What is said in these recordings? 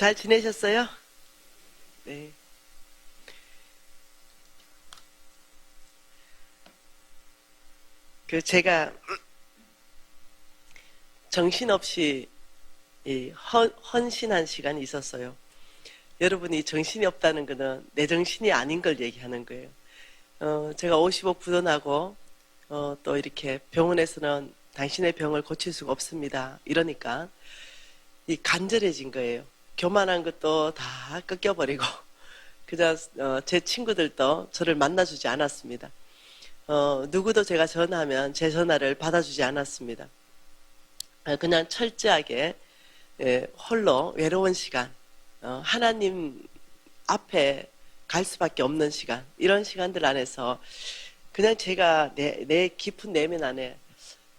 잘 지내셨어요? 네. 제가 정신없이 헌신한 시간이 있었어요. 여러분이 정신이 없다는 것은 내 정신이 아닌 걸 얘기하는 거예요. 제가 50억 부도나고, 또 이렇게 병원에서는 당신의 병을 고칠 수가 없습니다. 이러니까, 이 간절해진 거예요. 교만한 것도 다 꺾여버리고, 그저, 제 친구들도 저를 만나주지 않았습니다. 누구도 제가 전화하면 제 전화를 받아주지 않았습니다. 그냥 철저하게, 홀로 외로운 시간, 하나님 앞에 갈 수밖에 없는 시간, 이런 시간들 안에서 그냥 제가 내 깊은 내면 안에,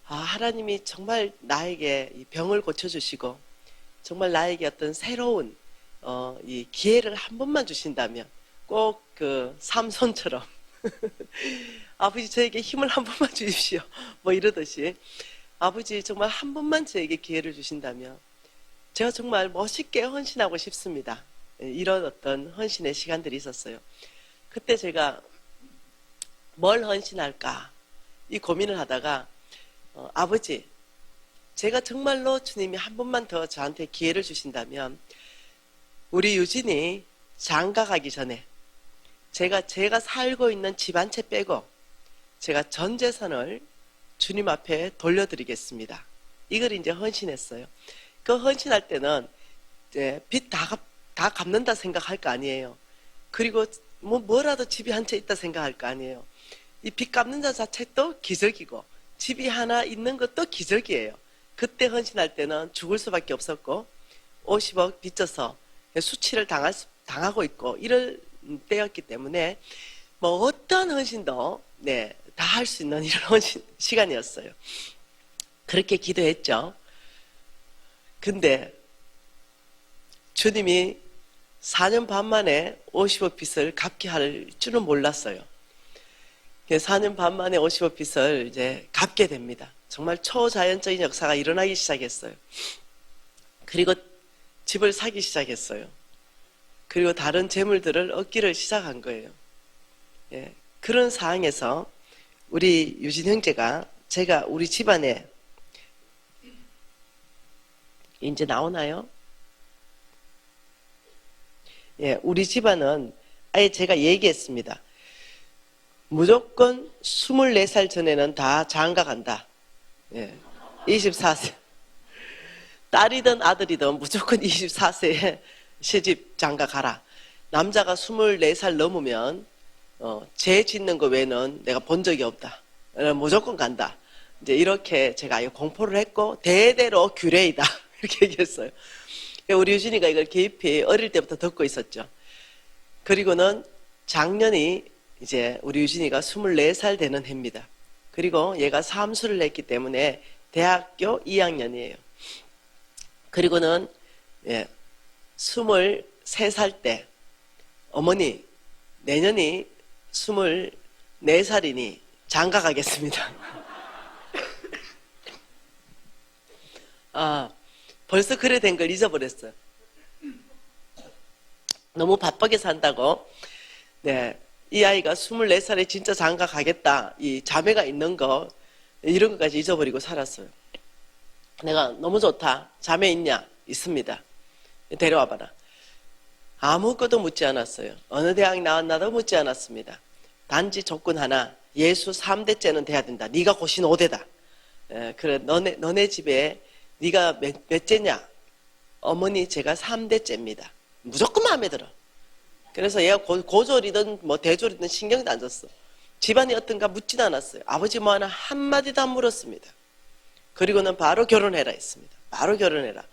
하나님이 정말 나에게 이 병을 고쳐주시고, 정말 나에게 어떤 새로운, 이 기회를 한 번만 주신다면, 꼭 삼손처럼, 아버지 저에게 힘을 한 번만 주십시오. 뭐 이러듯이, 아버지 정말 한 번만 저에게 기회를 주신다면, 제가 정말 멋있게 헌신하고 싶습니다. 이런 어떤 헌신의 시간들이 있었어요. 그때 제가 뭘 헌신할까 이 고민을 하다가 아버지, 제가 정말로 주님이 한 번만 더 저한테 기회를 주신다면 우리 유진이 장가 가기 전에 제가 살고 있는 집 한 채 빼고 제가 전 재산을 주님 앞에 돌려드리겠습니다. 이걸 이제 헌신했어요. 그 헌신할 때는 이제 빚 다 갚는다 생각할 거 아니에요. 그리고 뭐라도 집이 한 채 있다 생각할 거 아니에요. 이 빚 갚는 자 자체도 기적이고 집이 하나 있는 것도 기적이에요. 그때 헌신할 때는 죽을 수밖에 없었고 50억 빚져서 수치를 당하고 있고 이럴 때였기 때문에 뭐 어떤 헌신도 다 할 수 있는 이런 헌신 시간이었어요. 그렇게 기도했죠. 근데 주님이 4년 반 만에 50억 빚을 갚게 할 줄은 몰랐어요. 4년 반 만에 50억 빚을 이제 갚게 됩니다. 정말 초자연적인 역사가 일어나기 시작했어요. 그리고 집을 사기 시작했어요. 그리고 다른 재물들을 얻기를 시작한 거예요. 그런 상황에서 우리 유진 형제가 제가 우리 집안에 이제 나오나요? 우리 집안은 아예 제가 얘기했습니다. 무조건 24살 전에는 다 장가 간다. 24세. 딸이든 아들이든 무조건 24세에 시집 장가 가라. 남자가 24살 넘으면 죄 짓는 거 외에는 내가 본 적이 없다. 무조건 간다. 이제 이렇게 제가 공포를 했고 대대로 규례이다. 이렇게 얘기했어요. 우리 유진이가 이걸 깊이 어릴 때부터 듣고 있었죠. 그리고는 작년이 이제 우리 유진이가 24살 되는 해입니다. 그리고 얘가 삼수를 했기 때문에 대학교 2학년이에요. 그리고는 23살 때 어머니 내년이 24살이니 장가 가겠습니다. 벌써 그래 된 걸 잊어버렸어요. 너무 바쁘게 산다고. 이 아이가 24살에 진짜 장가 가겠다. 이 자매가 있는 거 이런 것까지 잊어버리고 살았어요. 내가 너무 좋다. 자매 있냐? 있습니다. 데려와 봐라. 아무것도 묻지 않았어요. 어느 대학 나왔나도 묻지 않았습니다. 단지 조건 하나. 예수 3대째는 돼야 된다. 네가 고신 5대다. 그래 너네 집에 네가 몇째냐? 어머니 제가 3대째입니다. 무조건 마음에 들어. 그래서 얘가 고졸이든 뭐 대졸이든 신경도 안 썼어. 집안이 어떤가 묻지도 않았어요. 아버지 뭐 하나 한마디도 안 물었습니다. 그리고는 바로 결혼해라 했습니다. 바로 결혼해라.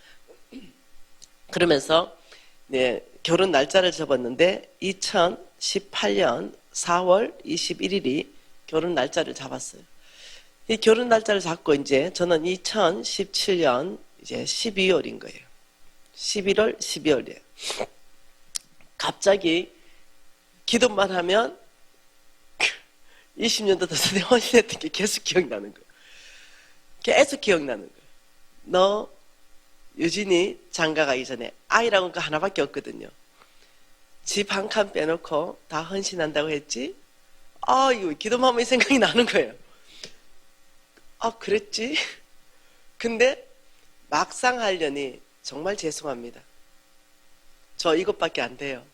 그러면서 결혼 날짜를 잡았는데 2018년 4월 21일이 결혼 날짜를 잡았어요. 이 결혼 날짜를 잡고 이제 저는 2017년 이제 12월인 거예요. 11월, 12월이에요. 갑자기 기도만 하면 20년도 더 전에 헌신했던 게 계속 기억나는 거예요. 계속 기억나는 거예요. 너 유진이 장가 가기 전에 아이라고는 그 하나밖에 없거든요. 집 한 칸 빼놓고 다 헌신한다고 했지? 아, 이거 기도마음의 생각이 나는 거예요. 아, 그랬지? 근데 막상 하려니 정말 죄송합니다. 저 이것밖에 안 돼요.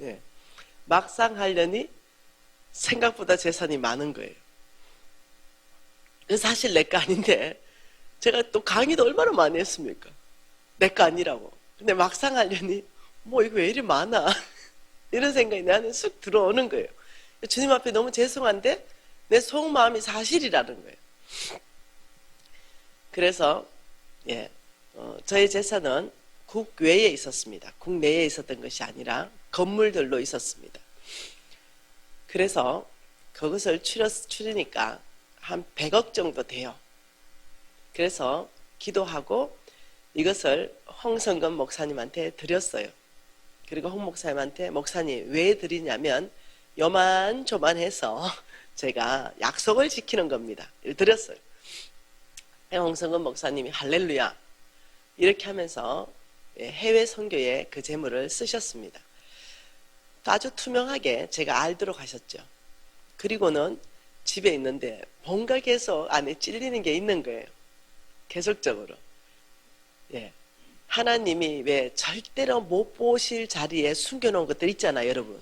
예. 막상 하려니 생각보다 재산이 많은 거예요. 사실 내 거 아닌데 제가 또 강의도 얼마나 많이 했습니까? 내 거 아니라고. 근데 막상 하려니 뭐 이거 왜 이리 많아? 이런 생각이 나는 쑥 들어오는 거예요. 주님 앞에 너무 죄송한데 내 속마음이 사실이라는 거예요. 그래서 저의 재산은 국외에 있었습니다. 국내에 있었던 것이 아니라 건물들로 있었습니다. 그래서 그것을 추리니까 한 100억 정도 돼요. 그래서 기도하고 이것을 홍성근 목사님한테 드렸어요. 그리고 홍 목사님한테 목사님 왜 드리냐면 요만조만해서 제가 약속을 지키는 겁니다. 드렸어요. 홍성근 목사님이 할렐루야 이렇게 하면서 해외 선교에 그 재물을 쓰셨습니다. 아주 투명하게 제가 알도록 하셨죠. 그리고는 집에 있는데 뭔가 계속 안에 찔리는 게 있는 거예요. 계속적으로. 하나님이 왜 절대로 못 보실 자리에 숨겨놓은 것들 있잖아요, 여러분.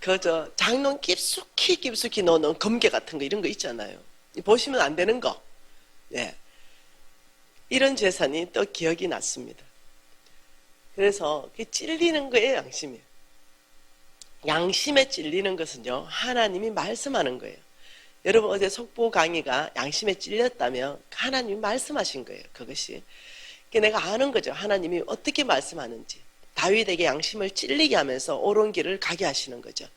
그저 장롱 깊숙이 넣어놓은 검게 같은 거 이런 거 있잖아요. 보시면 안 되는 거. 이런 재산이 또 기억이 났습니다. 그래서 찔리는 거예요, 양심이. 양심에 찔리는 것은요, 하나님이 말씀하는 거예요. 여러분 어제 속보 강의가 양심에 찔렸다면 하나님이 말씀하신 거예요, 그것이. 내가 아는 거죠. 하나님이 어떻게 말씀하는지. 다윗에게 양심을 찔리게 하면서 옳은 길을 가게 하시는 거죠.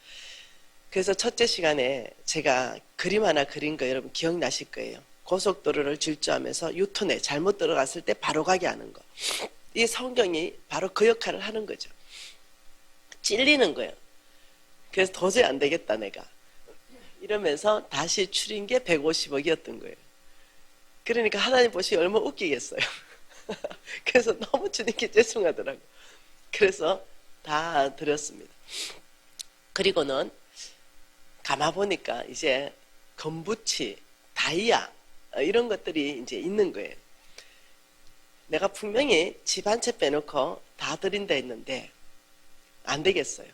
그래서 첫째 시간에 제가 그림 하나 그린 거 여러분 기억나실 거예요. 고속도로를 질주하면서 유턴에 잘못 들어갔을 때 바로 가게 하는 거. 이 성경이 바로 그 역할을 하는 거죠. 찔리는 거예요. 그래서 도저히 안 되겠다 내가. 이러면서 다시 추린 게 150억이었던 거예요. 그러니까 하나님 보시기 얼마나 웃기겠어요. 그래서 너무 주님께 죄송하더라고요. 그래서 다 드렸습니다. 그리고는 가만 보니까 이제 금부치, 다이아 이런 것들이 이제 있는 거예요. 내가 분명히 집 한 채 빼놓고 다 드린다 했는데 안 되겠어요.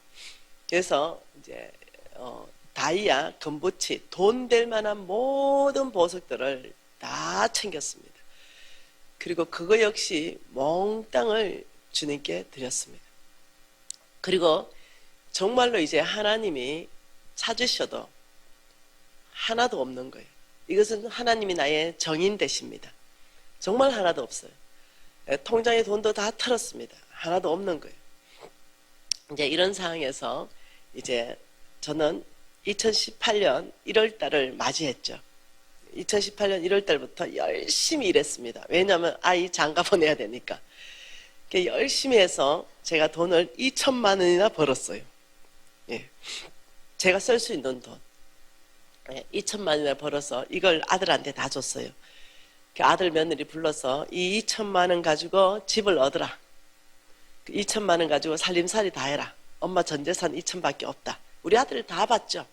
그래서 이제 다이아, 금부치, 돈 될 만한 모든 보석들을 다 챙겼습니다. 그리고 그거 역시 몽땅을 주님께 드렸습니다. 그리고 정말로 이제 하나님이 찾으셔도 하나도 없는 거예요. 이것은 하나님이 나의 정인 되십니다. 정말 하나도 없어요. 통장에 돈도 다 털었습니다. 하나도 없는 거예요. 이제 이런 상황에서 이제 저는 2018년 1월 달을 맞이했죠. 2018년 1월 달부터 열심히 일했습니다. 왜냐하면 아이 장가 보내야 되니까. 열심히 해서 제가 돈을 2천만 원이나 벌었어요. 제가 쓸 수 있는 돈. 2천만 원이나 벌어서 이걸 아들한테 다 줬어요. 아들 며느리 불러서 이 2천만 원 가지고 집을 얻으라. 2천만 원 가지고 살림살이 다 해라. 엄마 전재산 2천밖에 없다. 우리 아들 다 봤죠.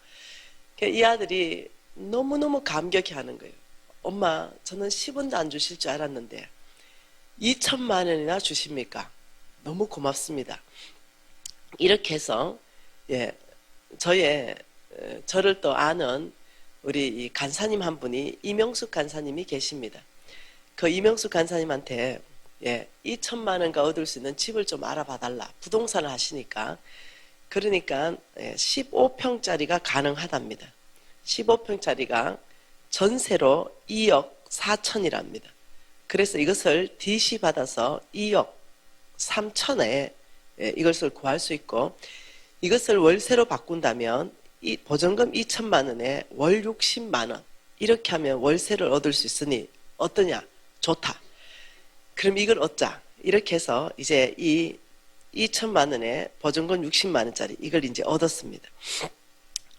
이 아들이 너무너무 감격해 하는 거예요. 엄마 저는 10원도 안 주실 줄 알았는데 2천만 원이나 주십니까? 너무 고맙습니다. 이렇게 해서 저를 또 아는 우리 이 간사님 한 분이 이명숙 간사님이 계십니다. 그 이명숙 간사님한테 2천만 원가 얻을 수 있는 집을 좀 알아봐 달라. 부동산을 하시니까. 그러니까 15평짜리가 가능하답니다. 15평짜리가 전세로 2억 4천이랍니다. 그래서 이것을 DC 받아서 2억 3천에 이것을 구할 수 있고, 이것을 월세로 바꾼다면 이 보증금 2천만 원에 월 60만 원 이렇게 하면 월세를 얻을 수 있으니 어떠냐? 좋다. 그럼 이걸 얻자. 이렇게 해서 이제 이 2천만 원에 보증금 60만 원짜리 이걸 이제 얻었습니다.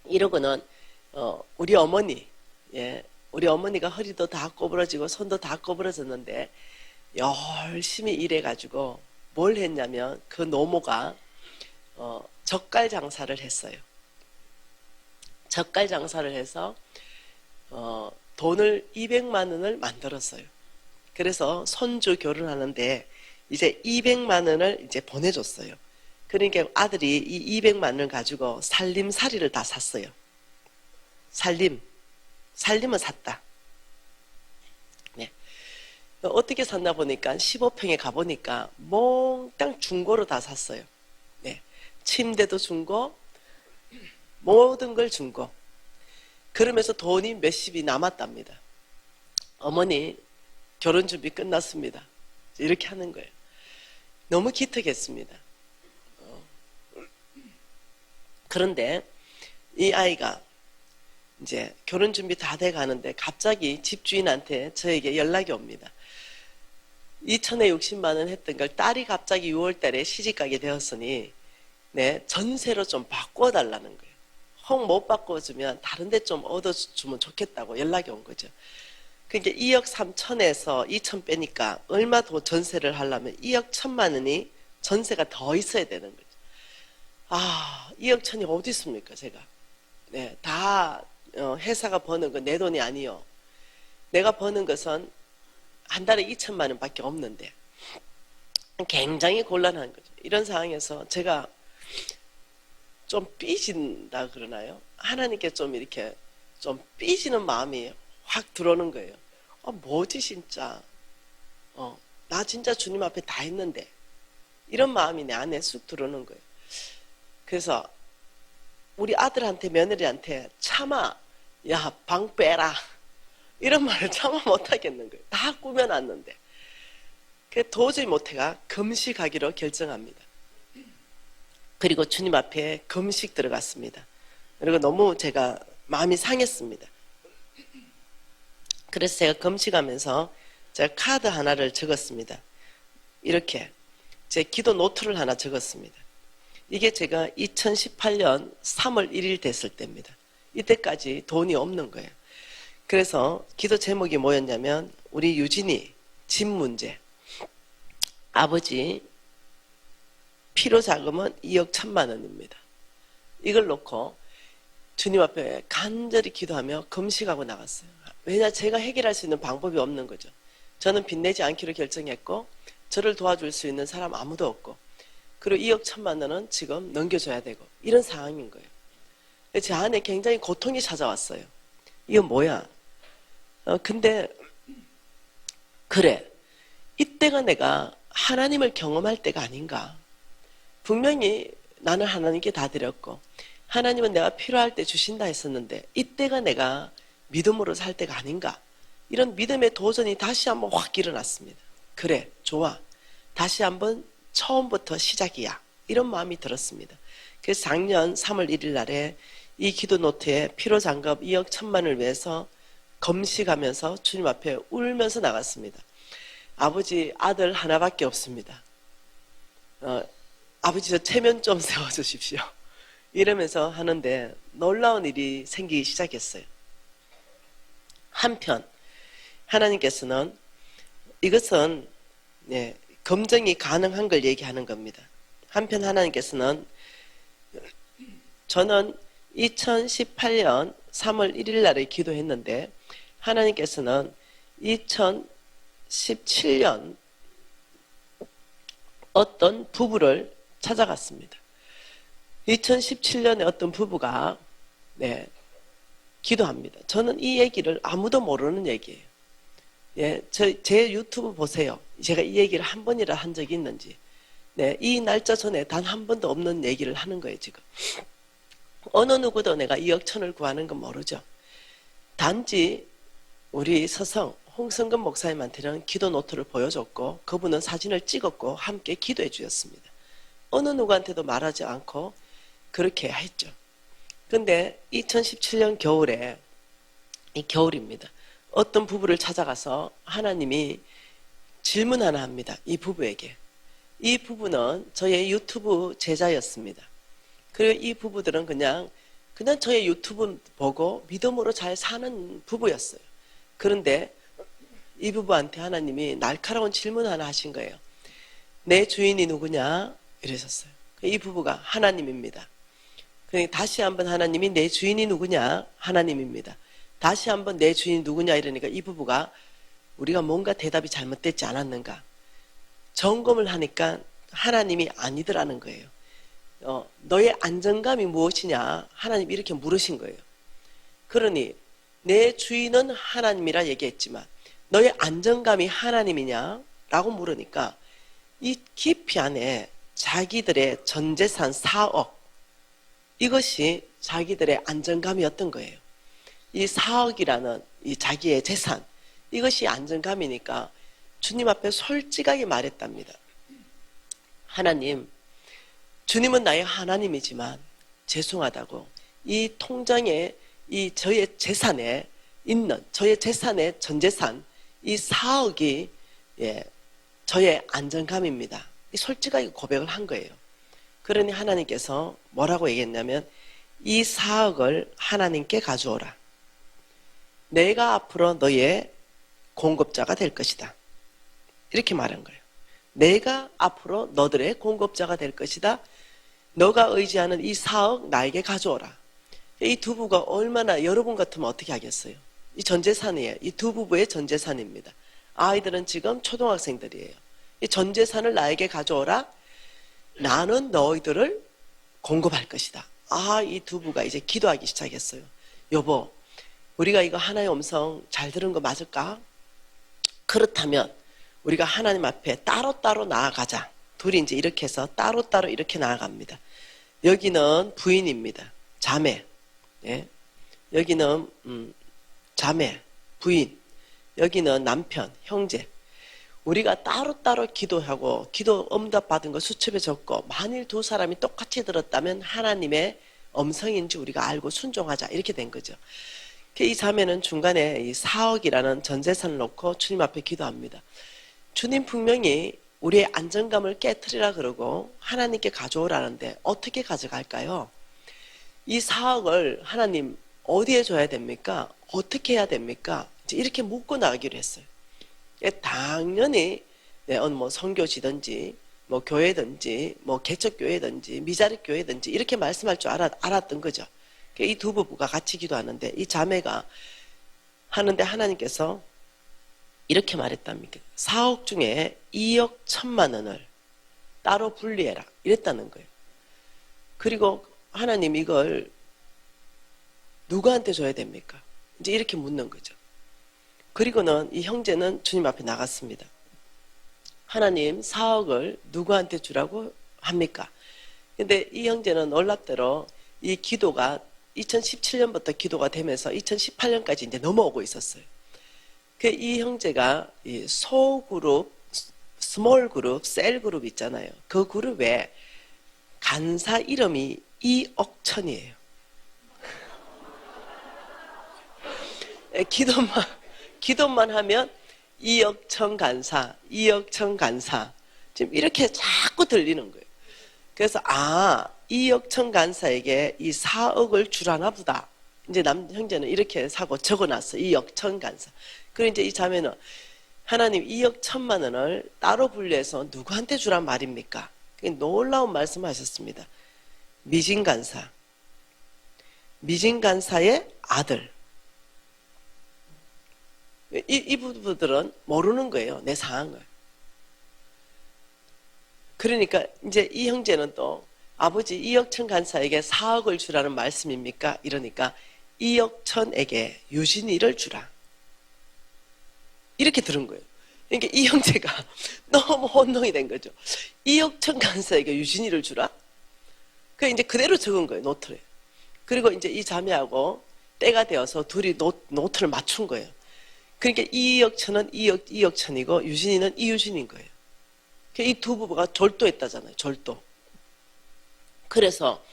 이러고는 우리 어머니, 우리 어머니가 허리도 다 꼬부러지고 손도 다 꼬부러졌는데 열심히 일해가지고 뭘 했냐면 그 노모가 젓갈 장사를 했어요. 젓갈 장사를 해서 돈을 200만 원을 만들었어요. 그래서 손주 결혼하는데 이제 200만 원을 이제 보내줬어요. 그러니까 아들이 이 200만 원을 가지고 살림살이를 다 샀어요. 살림은 샀다. 네. 어떻게 샀나 보니까 15평에 가보니까 몽땅 중고로 다 샀어요. 네. 침대도 중고, 모든 걸 중고. 그러면서 돈이 몇십이 남았답니다. 어머니, 결혼 준비 끝났습니다. 이렇게 하는 거예요. 너무 기특했습니다. 그런데 이 아이가 이제 결혼 준비 다 돼 가는데 갑자기 집주인한테 저에게 연락이 옵니다. 2천에 60만 원 했던 걸 딸이 갑자기 6월 달에 시집 가게 되었으니 네, 전세로 좀 바꿔달라는 거예요. 혹 못 바꿔주면 다른 데 좀 얻어주면 좋겠다고 연락이 온 거죠. 그러니까 2억 3천에서 2천 빼니까 얼마 더 전세를 하려면 2억 1천만 원이 전세가 더 있어야 되는 거죠. 아, 2억 천이 어디 있습니까, 제가. 네, 다 회사가 버는 건 내 돈이 아니요. 내가 버는 것은 한 달에 2천만 원밖에 없는데 굉장히 곤란한 거죠. 이런 상황에서 제가 좀 삐진다 그러나요? 하나님께 좀 이렇게 좀 삐지는 마음이 확 들어오는 거예요. 뭐지 진짜. 나 진짜 주님 앞에 다 했는데. 이런 마음이 내 안에 쑥 들어오는 거예요. 그래서 우리 아들한테 며느리한테 참아, 야, 방 빼라. 이런 말을 참아 못하겠는 거예요. 다 꾸며놨는데. 도저히 못해가 금식하기로 결정합니다. 그리고 주님 앞에 금식 들어갔습니다. 그리고 너무 제가 마음이 상했습니다. 그래서 제가 금식하면서 제가 카드 하나를 적었습니다. 이렇게 제 기도 노트를 하나 적었습니다. 이게 제가 2018년 3월 1일 됐을 때입니다. 이때까지 돈이 없는 거예요. 그래서 기도 제목이 뭐였냐면 우리 유진이 집 문제, 아버지 필요자금은 2억 1천만 원입니다. 이걸 놓고 주님 앞에 간절히 기도하며 금식하고 나갔어요. 왜냐, 제가 해결할 수 있는 방법이 없는 거죠. 저는 빚내지 않기로 결정했고 저를 도와줄 수 있는 사람 아무도 없고, 그리고 2억 1천만 원은 지금 넘겨줘야 되고, 이런 상황인 거예요. 제 안에 굉장히 고통이 찾아왔어요. 이거 뭐야? 근데 그래, 이때가 내가 하나님을 경험할 때가 아닌가. 분명히 나는 하나님께 다 드렸고 하나님은 내가 필요할 때 주신다 했었는데 이때가 내가 믿음으로 살 때가 아닌가. 이런 믿음의 도전이 다시 한번 확 일어났습니다. 그래, 좋아, 다시 한번 처음부터 시작이야. 이런 마음이 들었습니다. 그래서 작년 3월 1일 날에 이 기도 노트에 필요장급 2억 1천만 원을 위해서 금식하면서 주님 앞에 울면서 나갔습니다. 아버지, 아들 하나밖에 없습니다. 아버지, 저 체면 좀 세워주십시오. 이러면서 하는데 놀라운 일이 생기기 시작했어요. 한편 하나님께서는 이것은 검증이 가능한 걸 얘기하는 겁니다. 한편 하나님께서는, 저는 2018년 3월 1일 날에 기도했는데 하나님께서는 2017년 어떤 부부를 찾아갔습니다. 2017년에 어떤 부부가 기도합니다. 저는 이 얘기를 아무도 모르는 얘기예요. 제 유튜브 보세요. 제가 이 얘기를 한 번이라 한 적이 있는지. 이 날짜 전에 단 한 번도 없는 얘기를 하는 거예요, 지금. 어느 누구도 내가 2억 천을 구하는 건 모르죠. 단지 우리 서성 홍성근 목사님한테는 기도 노트를 보여줬고 그분은 사진을 찍었고 함께 기도해 주셨습니다. 어느 누구한테도 말하지 않고 그렇게 했죠. 근데 2017년 겨울에, 이 겨울입니다. 어떤 부부를 찾아가서 하나님이 질문 하나 합니다. 이 부부에게. 이 부부는 저의 유튜브 제자였습니다. 그리고 이 부부들은 그냥 저의 유튜브 보고 믿음으로 잘 사는 부부였어요. 그런데 이 부부한테 하나님이 날카로운 질문 하나 하신 거예요. 내 주인이 누구냐? 이러셨어요. 이 부부가 하나님입니다. 다시 한번 하나님이 내 주인이 누구냐? 하나님입니다. 다시 한번 내 주인이 누구냐? 이러니까 이 부부가 우리가 뭔가 대답이 잘못됐지 않았는가? 점검을 하니까 하나님이 아니더라는 거예요. 너의 안정감이 무엇이냐? 하나님이 이렇게 물으신 거예요. 그러니 내 주인은 하나님이라 얘기했지만 너의 안정감이 하나님이냐? 라고 물으니까 이 깊이 안에 자기들의 전 재산 4억, 이것이 자기들의 안정감이었던 거예요. 이 4억이라는 이 자기의 재산, 이것이 안정감이니까 주님 앞에 솔직하게 말했답니다. 하나님, 주님은 나의 하나님이지만 죄송하다고 이 통장에 이 저의 재산에 있는 저의 재산의 전 재산 이 4억이 저의 안정감입니다. 솔직하게 고백을 한 거예요. 그러니 하나님께서 뭐라고 얘기했냐면 이 4억을 하나님께 가져오라. 내가 앞으로 너의 공급자가 될 것이다. 이렇게 말한 거예요. 내가 앞으로 너들의 공급자가 될 것이다. 너가 의지하는 이 4억 나에게 가져오라. 이 두 부부가 얼마나 여러분 같으면 어떻게 하겠어요? 이 전재산이에요. 이 두 부부의 전재산입니다. 아이들은 지금 초등학생들이에요. 이 전재산을 나에게 가져오라. 나는 너희들을 공급할 것이다. 이 두 부부가 이제 기도하기 시작했어요. 여보, 우리가 이거 하나의 음성 잘 들은 거 맞을까? 그렇다면 우리가 하나님 앞에 따로따로 나아가자. 둘이 이제 이렇게 해서 따로따로 이렇게 나아갑니다. 여기는 부인입니다. 자매. 예. 여기는 자매, 부인. 여기는 남편, 형제. 우리가 따로따로 기도하고 기도 응답 받은 거 수첩에 적고 만일 두 사람이 똑같이 들었다면 하나님의 음성인지 우리가 알고 순종하자. 이렇게 된 거죠. 이 자매는 중간에 이 4억이라는 전재산을 놓고 주님 앞에 기도합니다. 주님 분명히 우리의 안정감을 깨트리라 그러고 하나님께 가져오라는데 어떻게 가져갈까요? 이 4억을 하나님 어디에 줘야 됩니까? 어떻게 해야 됩니까? 이렇게 묻고 나가기로 했어요. 당연히 뭐 선교지든지 뭐 교회든지 뭐 개척교회든지 미자립 교회든지 이렇게 말씀할 줄 알았던 거죠. 이 두 부부가 같이 기도하는데 이 자매가 하는데 하나님께서 이렇게 말했답니까? 4억 중에 2억 1천만 원을 따로 분리해라. 이랬다는 거예요. 그리고 하나님 이걸 누구한테 줘야 됩니까? 이제 이렇게 묻는 거죠. 그리고는 이 형제는 주님 앞에 나갔습니다. 하나님 4억을 누구한테 주라고 합니까? 근데 이 형제는 놀랍대로 이 기도가 2017년부터 기도가 되면서 2018년까지 이제 넘어오고 있었어요. 이 형제가 이 소그룹, 스몰 그룹, 셀 그룹 있잖아요. 그 그룹에 간사 이름이 이억천이에요. 기도만 하면 이억천 간사, 이억천 간사. 지금 이렇게 자꾸 들리는 거예요. 그래서 이억천 간사에게 이 4억을 주라나 보다. 이제 형제는 이렇게 사고 적어놨어. 이억천 간사. 그리고 이제 이 자매는 하나님 2억 1천만 원을 따로 분리해서 누구한테 주란 말입니까? 놀라운 말씀하셨습니다. 미진 간사의 아들. 이 부부들은 모르는 거예요. 내 상황을. 그러니까 이제 이 형제는 또 아버지 2억 천 간사에게 4억을 주라는 말씀입니까? 이러니까 2억 천에게 유진이를 주라. 이렇게 들은 거예요. 그러니까 이 형제가 너무 혼동이 된 거죠. 2억 천 간사에게 유진이를 주라? 그 이제 그대로 적은 거예요, 노트에. 그리고 이제 이 자매하고 때가 되어서 둘이 노트를 맞춘 거예요. 그러니까 2억 천은 2억 천이고 유진이는 이유진인 거예요. 이 두 부부가 절도했다잖아요, 절도. 그래서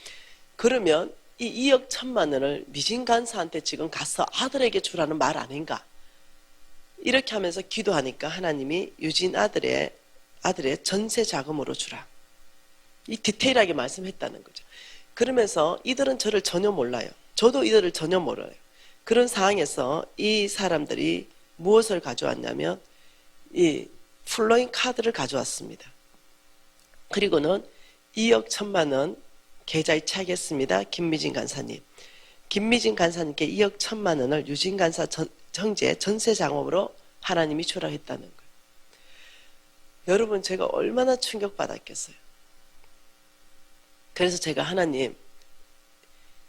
그러면 이 2억 1천만 원을 미진 간사한테 지금 가서 아들에게 주라는 말 아닌가? 이렇게 하면서 기도하니까 하나님이 유진 아들의 전세 자금으로 주라. 이 디테일하게 말씀했다는 거죠. 그러면서 이들은 저를 전혀 몰라요. 저도 이들을 전혀 몰라요. 그런 상황에서 이 사람들이 무엇을 가져왔냐면 이 플로잉 카드를 가져왔습니다. 그리고는 2억 1천만 원 계좌에 차겠습니다. 김미진 간사님. 김미진 간사님께 2억 1천만 원을 유진 간사 형제 전세 장업으로 하나님이 주라했다는 거예요. 여러분, 제가 얼마나 충격받았겠어요. 그래서 제가 하나님,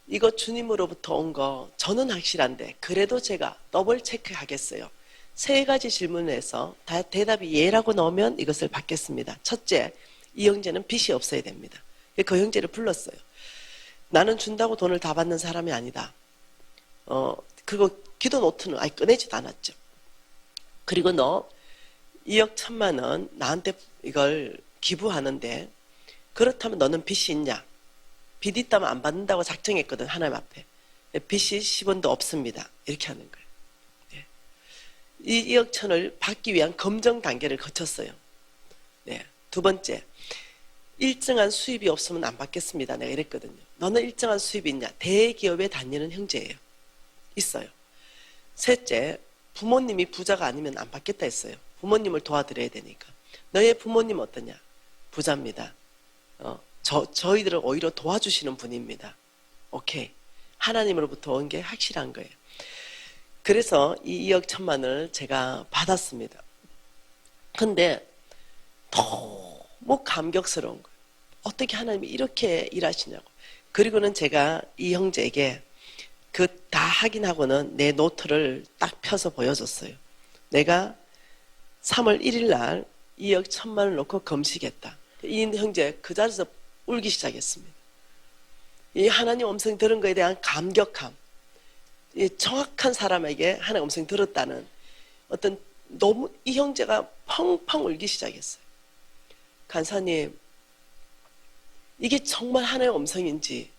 이거 주님으로부터 온 거 저는 확실한데 그래도 제가 더블 체크하겠어요. 3가지 질문에서 다 대답이 예라고 넣으면 이것을 받겠습니다. 첫째, 이 형제는 빚이 없어야 됩니다. 그 형제를 불렀어요. 나는 준다고 돈을 다 받는 사람이 아니다. 그리고 기도 노트는 아예 꺼내지도 않았죠. 그리고 너 2억 1천만 원 나한테 이걸 기부하는데 그렇다면 너는 빚이 있냐? 빚 있다면 안 받는다고 작정했거든, 하나님 앞에. 빚이 10원도 없습니다. 이렇게 하는 거예요. 네. 이 2억 천을 받기 위한 검증 단계를 거쳤어요. 네. 두 번째, 일정한 수입이 없으면 안 받겠습니다. 내가 이랬거든요. 너는 일정한 수입이 있냐? 대기업에 다니는 형제예요. 있어요. 셋째, 부모님이 부자가 아니면 안 받겠다 했어요. 부모님을 도와드려야 되니까. 너의 부모님 어떠냐? 부자입니다. 저희들을 오히려 도와주시는 분입니다. 오케이. 하나님으로부터 온 게 확실한 거예요. 그래서 이 2억 1천만 원을 제가 받았습니다. 근데 너무 감격스러운 거예요. 어떻게 하나님이 이렇게 일하시냐고. 그리고는 제가 이 형제에게 그 다 확인하고는 내 노트를 딱 펴서 보여줬어요. 내가 3월 1일 날 2억 1천만 원을 놓고 금식했다. 이 형제 그 자리에서 울기 시작했습니다. 이 하나님 음성 들은 것에 대한 감격함, 이 정확한 사람에게 하나님 음성 들었다는 어떤 너무 이 형제가 펑펑 울기 시작했어요. 간사님, 이게 정말 하나님의 음성인지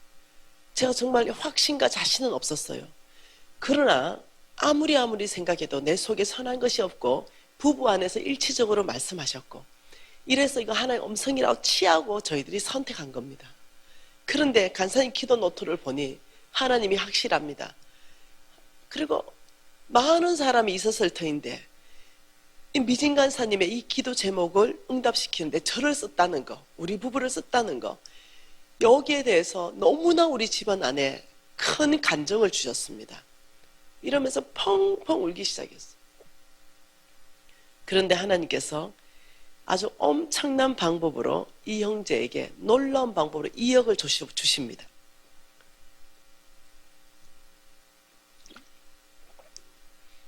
제가 정말 확신과 자신은 없었어요. 그러나 아무리 생각해도 내 속에 선한 것이 없고 부부 안에서 일치적으로 말씀하셨고 이래서 이거 하나님의 음성이라고 취하고 저희들이 선택한 겁니다. 그런데 간사님 기도 노트를 보니 하나님이 확실합니다. 그리고 많은 사람이 있었을 터인데 이 미진 간사님의 이 기도 제목을 응답시키는데 저를 썼다는 거, 우리 부부를 썼다는 거, 여기에 대해서 너무나 우리 집안 안에 큰 감정을 주셨습니다. 이러면서 펑펑 울기 시작했어요. 그런데 하나님께서 아주 엄청난 방법으로 이 형제에게 놀라운 방법으로 2억을 주십니다.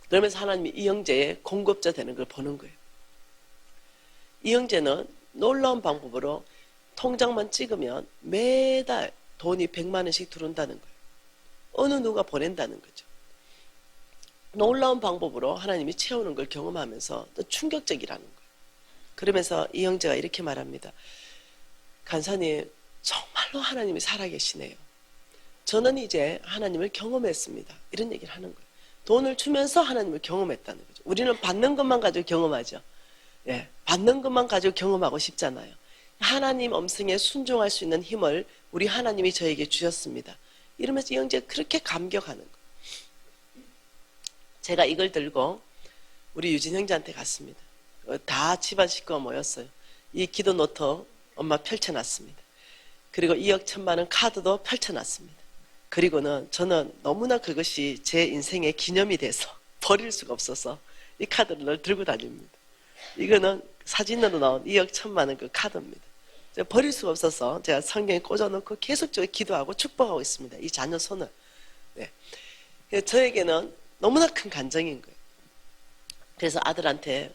그러면서 하나님이 이 형제의 공급자 되는 걸 보는 거예요. 이 형제는 놀라운 방법으로 통장만 찍으면 매달 돈이 100만 원씩 들어온다는 거예요. 어느 누가 보낸다는 거죠. 놀라운 방법으로 하나님이 채우는 걸 경험하면서 또 충격적이라는 거예요. 그러면서 이 형제가 이렇게 말합니다. 간사님, 정말로 하나님이 살아계시네요. 저는 이제 하나님을 경험했습니다. 이런 얘기를 하는 거예요. 돈을 주면서 하나님을 경험했다는 거죠. 우리는 받는 것만 가지고 경험하죠. 예, 받는 것만 가지고 경험하고 싶잖아요. 하나님 음성에 순종할 수 있는 힘을 우리 하나님이 저에게 주셨습니다. 이러면서 이 형제가 그렇게 감격하는 거예요. 제가 이걸 들고 우리 유진 형제한테 갔습니다. 다 집안 식구가 모였어요. 이 기도 노트 엄마 펼쳐놨습니다. 그리고 2억 1천만 원 카드도 펼쳐놨습니다. 그리고는 저는 너무나 그것이 제 인생의 기념이 돼서 버릴 수가 없어서 이 카드를 늘 들고 다닙니다. 이거는 사진으로 나온 2억 1천만 원 그 카드입니다. 제가 버릴 수가 없어서 제가 성경에 꽂아놓고 계속적으로 기도하고 축복하고 있습니다. 이 자녀 손을. 네. 저에게는 너무나 큰 감정인 거예요. 그래서 아들한테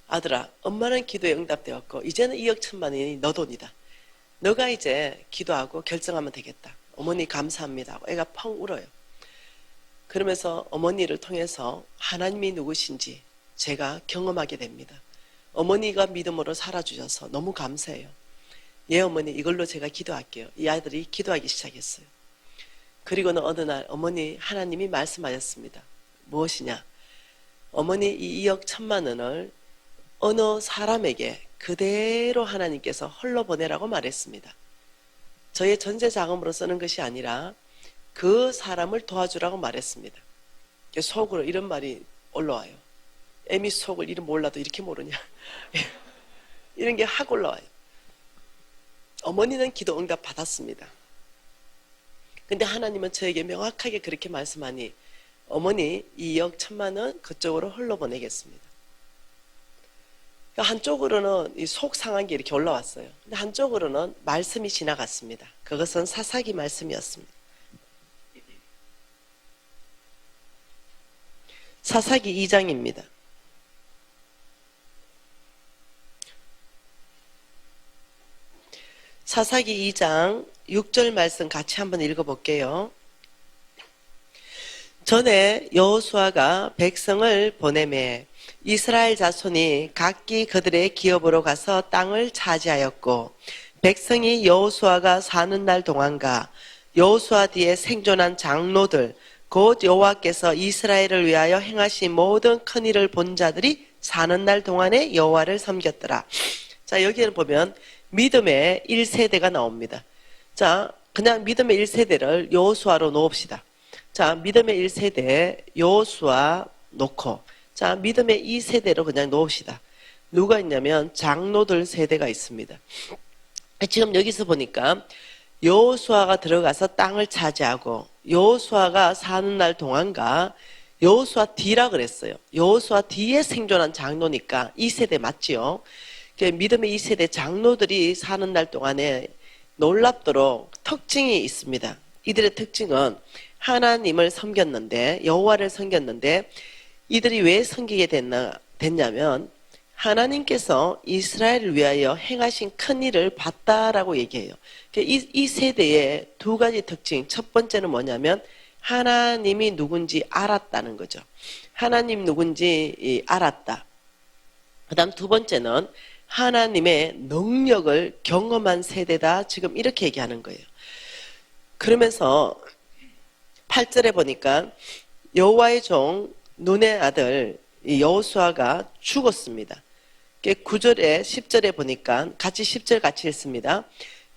아들아, 엄마는 기도에 응답되었고 이제는 2억 1천만 원이 너 돈이다. 너가 이제 기도하고 결정하면 되겠다. 어머니 감사합니다 하고 애가 펑 울어요. 그러면서 어머니를 통해서 하나님이 누구신지 제가 경험하게 됩니다. 어머니가 믿음으로 살아주셔서 너무 감사해요. 예 어머니, 이걸로 제가 기도할게요. 이 아이들이 기도하기 시작했어요. 그리고는 어느 날 어머니, 하나님이 말씀하셨습니다. 무엇이냐? 어머니, 이 2억 1천만 원을 어느 사람에게 그대로 하나님께서 홀로 보내라고 말했습니다. 저의 전세 자금으로 쓰는 것이 아니라 그 사람을 도와주라고 말했습니다. 속으로 이런 말이 올라와요. 애미 속을 이름 몰라도 이렇게 모르냐. 이런 게 확 올라와요. 어머니는 기도 응답 받았습니다. 근데 하나님은 저에게 명확하게 그렇게 말씀하니 어머니 2억 1천만 원 그쪽으로 흘러보내겠습니다. 그러니까 한쪽으로는 이 속 상한 게 이렇게 올라왔어요. 근데 한쪽으로는 말씀이 지나갔습니다. 그것은 사사기 말씀이었습니다. 사사기 2장입니다. 사사기 2장 6절 말씀 같이 한번 읽어볼게요. 전에 여호수아가 백성을 보내매 이스라엘 자손이 각기 그들의 기업으로 가서 땅을 차지하였고 백성이 여호수아가 사는 날 동안과 여호수아 뒤에 생존한 장로들 곧 여호와께서 이스라엘을 위하여 행하신 모든 큰 일을 본 자들이 사는 날 동안에 여호와를 섬겼더라. 자, 여기에는 보면 믿음의 1세대가 나옵니다. 자, 그냥 믿음의 1세대를 여호수아로 놓읍시다. 자, 믿음의 1세대 여호수아 놓고 자, 믿음의 2세대로 그냥 놓읍시다. 누가 있냐면 장로들 세대가 있습니다. 지금 여기서 보니까 여호수아가 들어가서 땅을 차지하고 여호수아가 사는 날 동안과 여호수아 뒤라 그랬어요. 여호수아 뒤에 생존한 장로니까 2세대 맞지요? 믿음의 2세대 장로들이 사는 날 동안에 놀랍도록 특징이 있습니다. 이들의 특징은 하나님을 섬겼는데 여호와를 섬겼는데 이들이 왜 섬기게 됐냐면 하나님께서 이스라엘을 위하여 행하신 큰 일을 봤다라고 얘기해요. 이 세대의 두 가지 특징. 첫 번째는 뭐냐면 하나님이 누군지 알았다는 거죠. 하나님 누군지 알았다. 그 다음 두 번째는 하나님의 능력을 경험한 세대다. 지금 이렇게 얘기하는 거예요. 그러면서 8절에 보니까 여호와의 종 눈의 아들 여호수아가 죽었습니다. 9절에 10절에 보니까 같이 10절 같이 읽습니다.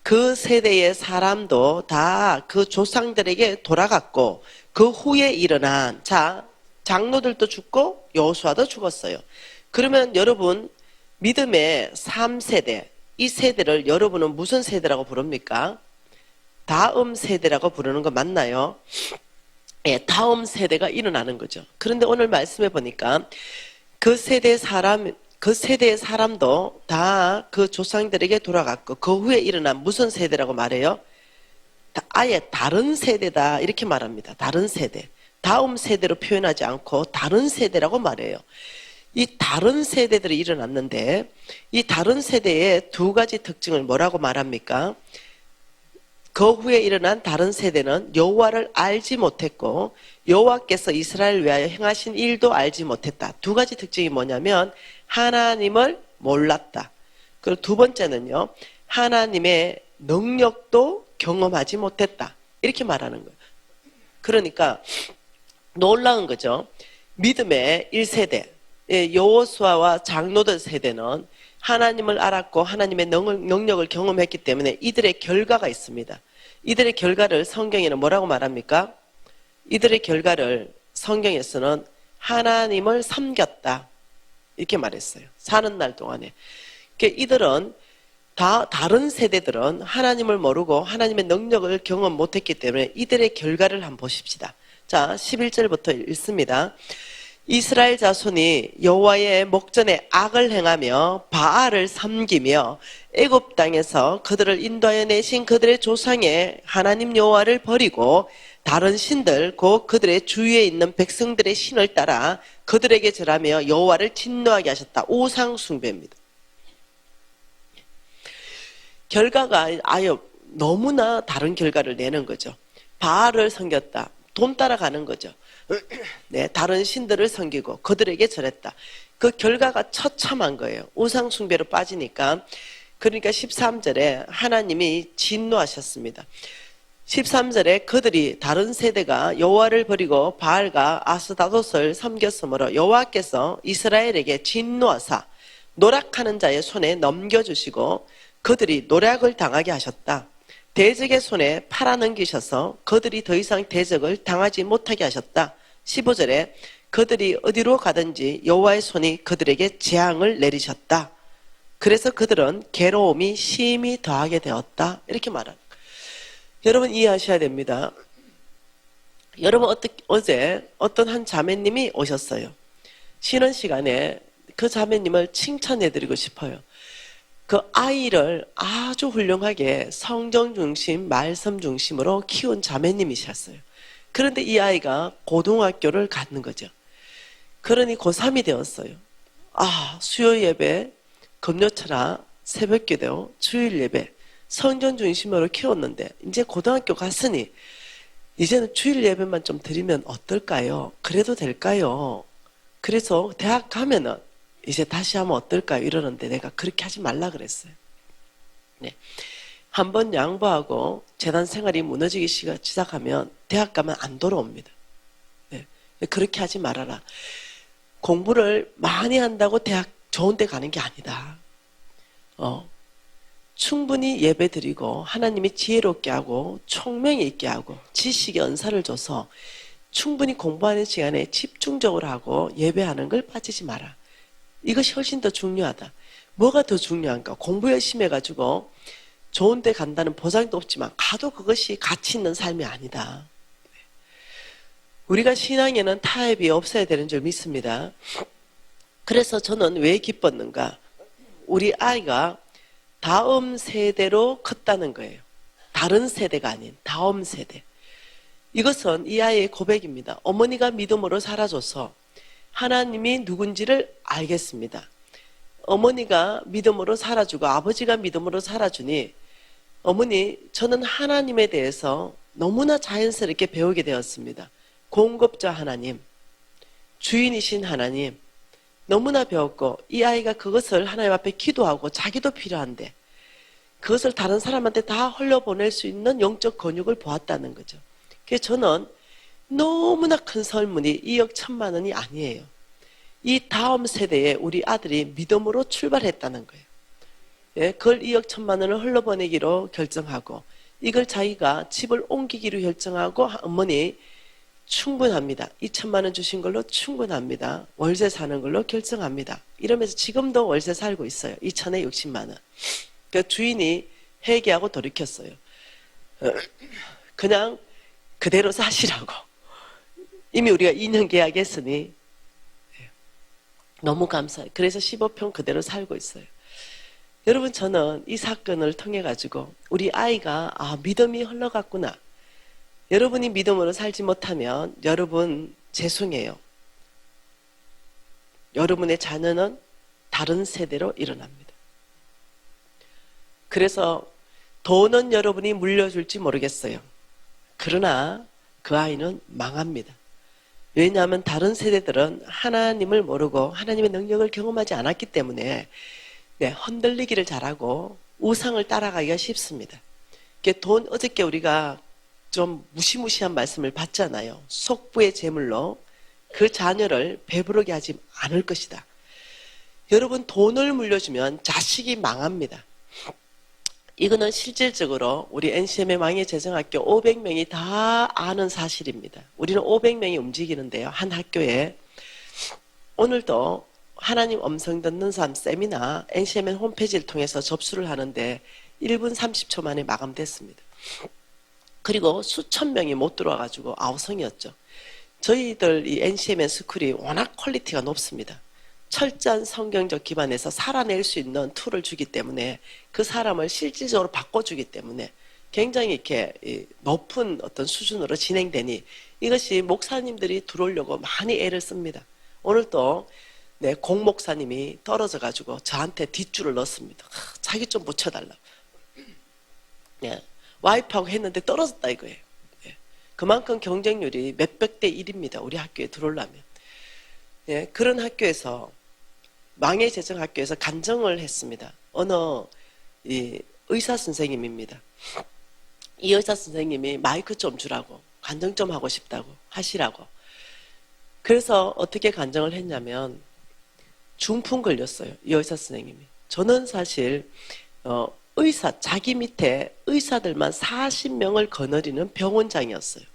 그 세대의 사람도 다 그 조상들에게 돌아갔고 그 후에 일어난 자 장로들도 죽고 여호수아도 죽었어요. 그러면 여러분 믿음의 3세대 이 세대를 여러분은 무슨 세대라고 부릅니까? 다음 세대라고 부르는 거 맞나요? 예, 다음 세대가 일어나는 거죠. 그런데 오늘 말씀해 보니까 그 세대의 사람도 다 그 조상들에게 돌아갔고 그 후에 일어난 무슨 세대라고 말해요? 아예 다른 세대다 이렇게 말합니다. 다른 세대. 다음 세대로 표현하지 않고 다른 세대라고 말해요. 이 다른 세대들이 일어났는데 이 다른 세대의 두 가지 특징을 뭐라고 말합니까? 그 후에 일어난 다른 세대는 여호와를 알지 못했고 여호와께서 이스라엘을 위하여 행하신 일도 알지 못했다. 두 가지 특징이 뭐냐면 하나님을 몰랐다. 그리고 두 번째는요. 하나님의 능력도 경험하지 못했다. 이렇게 말하는 거예요. 그러니까 놀라운 거죠. 믿음의 1세대 여호수아와 장로들 세대는 하나님을 알았고 하나님의 능력을 경험했기 때문에 이들의 결과가 있습니다. 이들의 결과를 성경에는 뭐라고 말합니까? 이들의 결과를 성경에서는 하나님을 섬겼다 이렇게 말했어요. 사는 날 동안에. 이들은 다른 세대들은 하나님을 모르고 하나님의 능력을 경험 못했기 때문에 이들의 결과를 한번 보십시다. 자, 11절부터 읽습니다. 이스라엘 자손이 여호와의 목전에 악을 행하며 바알을 섬기며 애굽 땅에서 그들을 인도하여 내신 그들의 조상의 하나님 여호와를 버리고 다른 신들 곧 그들의 주위에 있는 백성들의 신을 따라 그들에게 절하며 여호와를 진노하게 하셨다. 우상 숭배입니다. 결과가 아예 너무나 다른 결과를 내는 거죠. 바알을 섬겼다. 돈 따라가는 거죠. 네, 다른 신들을 섬기고 그들에게 절했다. 그 결과가 처참한 거예요. 우상 숭배로 빠지니까. 그러니까 13절에 하나님이 진노하셨습니다. 13절에 그들이 다른 세대가 여호와를 버리고 바알과 아스다롯을 섬겼으므로 여호와께서 이스라엘에게 진노하사 노략하는 자의 손에 넘겨주시고 그들이 노략을 당하게 하셨다. 대적의 손에 팔아넘기셔서 그들이 더 이상 대적을 당하지 못하게 하셨다. 15절에 그들이 어디로 가든지 여호와의 손이 그들에게 재앙을 내리셨다. 그래서 그들은 괴로움이 심히 더하게 되었다. 이렇게 말합니다. 여러분 이해하셔야 됩니다. 여러분 어제 어떤 한 자매님이 오셨어요. 쉬는 시간에 그 자매님을 칭찬해드리고 싶어요. 그 아이를 아주 훌륭하게 성경 중심, 말씀 중심으로 키운 자매님이셨어요. 그런데 이 아이가 고등학교를 갔는 거죠. 그러니 고3이 되었어요. 수요 예배, 금요철학, 새벽기도, 주일 예배, 성전 중심으로 키웠는데 이제 고등학교 갔으니 이제는 주일 예배만 좀 드리면 어떨까요? 그래도 될까요? 그래서 대학 가면은 이제 다시 하면 어떨까요? 이러는데 내가 그렇게 하지 말라 그랬어요. 네. 한번 양보하고 재단 생활이 무너지기 시작하면 대학 가면 안 돌아옵니다. 네. 그렇게 하지 말아라. 공부를 많이 한다고 대학 좋은 데 가는 게 아니다. 충분히 예배 드리고 하나님이 지혜롭게 하고 총명이 있게 하고 지식의 은사를 줘서 충분히 공부하는 시간에 집중적으로 하고 예배하는 걸 빠지지 마라. 이것이 훨씬 더 중요하다. 뭐가 더 중요한가? 공부 열심히 해가지고 좋은 데 간다는 보장도 없지만 가도 그것이 가치 있는 삶이 아니다. 우리가 신앙에는 타협이 없어야 되는 줄 믿습니다. 그래서 저는 왜 기뻤는가? 우리 아이가 다음 세대로 컸다는 거예요. 다른 세대가 아닌 다음 세대. 이것은 이 아이의 고백입니다. 어머니가 믿음으로 살아줘서 하나님이 누군지를 알겠습니다. 어머니가 믿음으로 살아주고 아버지가 믿음으로 살아주니 어머니, 저는 하나님에 대해서 너무나 자연스럽게 배우게 되었습니다. 공급자 하나님, 주인이신 하나님, 너무나 배웠고 이 아이가 그것을 하나님 앞에 기도하고 자기도 필요한데 그것을 다른 사람한테 다 흘려보낼 수 있는 영적 근육을 보았다는 거죠. 그래서 저는 너무나 큰 설문이 2억 1천만 원이 아니에요. 이 다음 세대에 우리 아들이 믿음으로 출발했다는 거예요. 예, 그걸 2억 1천만 원을 흘려보내기로 결정하고 이걸 자기가 집을 옮기기로 결정하고 어머니 충분합니다. 2천만 원 주신 걸로 충분합니다. 월세 사는 걸로 결정합니다. 이러면서 지금도 월세 살고 있어요. 2천에 60만 원. 그 주인이 회개하고 돌이켰어요. 그냥 그대로 사시라고. 이미 우리가 2년 계약했으니 너무 감사해요. 그래서 15평 그대로 살고 있어요. 여러분 저는 이 사건을 통해 가지고 우리 아이가 믿음이 흘러갔구나. 여러분이 믿음으로 살지 못하면 여러분 죄송해요. 여러분의 자녀는 다른 세대로 일어납니다. 그래서 돈은 여러분이 물려줄지 모르겠어요. 그러나 그 아이는 망합니다. 왜냐하면 다른 세대들은 하나님을 모르고 하나님의 능력을 경험하지 않았기 때문에 흔들리기를 잘하고 우상을 따라가기가 쉽습니다. 어저께 우리가 좀 무시무시한 말씀을 받잖아요. 속부의 제물로 그 자녀를 배부르게 하지 않을 것이다. 여러분 돈을 물려주면 자식이 망합니다. 이거는 실질적으로 우리 NCM의 망해재정학교 500명이 다 아는 사실입니다. 우리는 500명이 움직이는데요. 한 학교에 오늘도 하나님 음성 듣는 삶 세미나 NCM의 홈페이지를 통해서 접수를 하는데 1분 30초 만에 마감됐습니다. 그리고 수천 명이 못 들어와가지고 아우성이었죠. 저희들 이 NCMN 스쿨이 워낙 퀄리티가 높습니다. 철저한 성경적 기반에서 살아낼 수 있는 툴을 주기 때문에 그 사람을 실질적으로 바꿔주기 때문에 굉장히 이렇게 높은 어떤 수준으로 진행되니 이것이 목사님들이 들어오려고 많이 애를 씁니다. 오늘도 공 목사님이 떨어져가지고 저한테 뒷줄을 넣습니다. 자기 좀 붙여달라. 와이프하고 했는데 떨어졌다 이거예요. 그만큼 경쟁률이 몇백 대 1입니다. 우리 학교에 들어오려면. 그런 학교에서 망해재정학교에서 간증을 했습니다. 어느 의사 선생님입니다. 이 의사 선생님이 마이크 좀 주라고 간증 좀 하고 싶다고 하시라고. 그래서 어떻게 간증을 했냐면 중풍 걸렸어요. 이 의사 선생님이. 저는 사실 자기 밑에 의사들만 40명을 거느리는 병원장이었어요.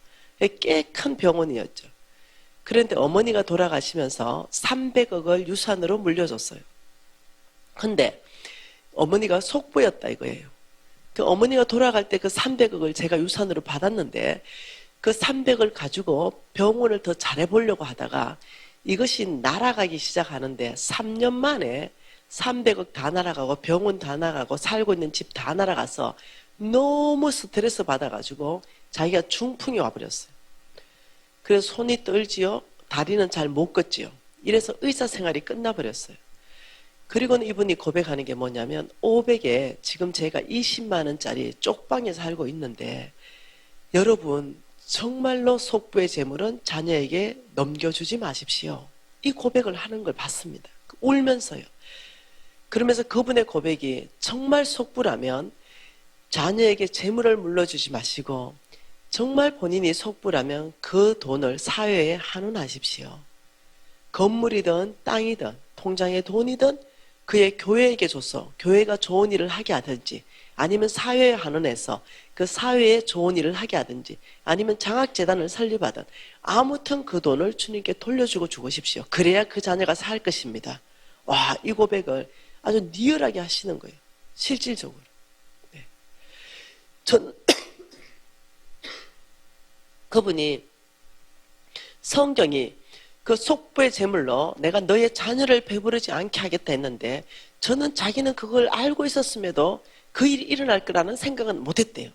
꽤 큰 병원이었죠. 그런데 어머니가 돌아가시면서 300억을 유산으로 물려줬어요. 근데 어머니가 속보였다 이거예요. 그 어머니가 돌아갈 때 그 300억을 제가 유산으로 받았는데 그 300을 가지고 병원을 더 잘해보려고 하다가 이것이 날아가기 시작하는데 3년 만에 300억 다 날아가고 병원 다 나가고 살고 있는 집 다 날아가서 너무 스트레스 받아가지고 자기가 중풍이 와버렸어요. 그래서 손이 떨지요. 다리는 잘 못 걷지요. 이래서 의사 생활이 끝나버렸어요. 그리고는 이분이 고백하는 게 뭐냐면 500에 지금 제가 20만 원짜리 쪽방에 살고 있는데 여러분 정말로 속부의 재물은 자녀에게 넘겨주지 마십시오. 이 고백을 하는 걸 봤습니다. 울면서요. 그러면서 그분의 고백이 정말 속부라면 자녀에게 재물을 물려주지 마시고 정말 본인이 속부라면 그 돈을 사회에 한원하십시오. 건물이든 땅이든 통장에 돈이든 그의 교회에게 줘서 교회가 좋은 일을 하게 하든지 아니면 사회에 한원해서 그 사회에 좋은 일을 하게 하든지 아니면 장학재단을 설립하든 아무튼 그 돈을 주님께 돌려주고 죽으십시오. 그래야 그 자녀가 살 것입니다. 와, 이 고백을 아주 리얼하게 하시는 거예요. 실질적으로. 네. 전 그분이 성경이 그 속부의 재물로 내가 너의 자녀를 배부르지 않게 하겠다 했는데 저는 자기는 그걸 알고 있었음에도 그 일이 일어날 거라는 생각은 못했대요.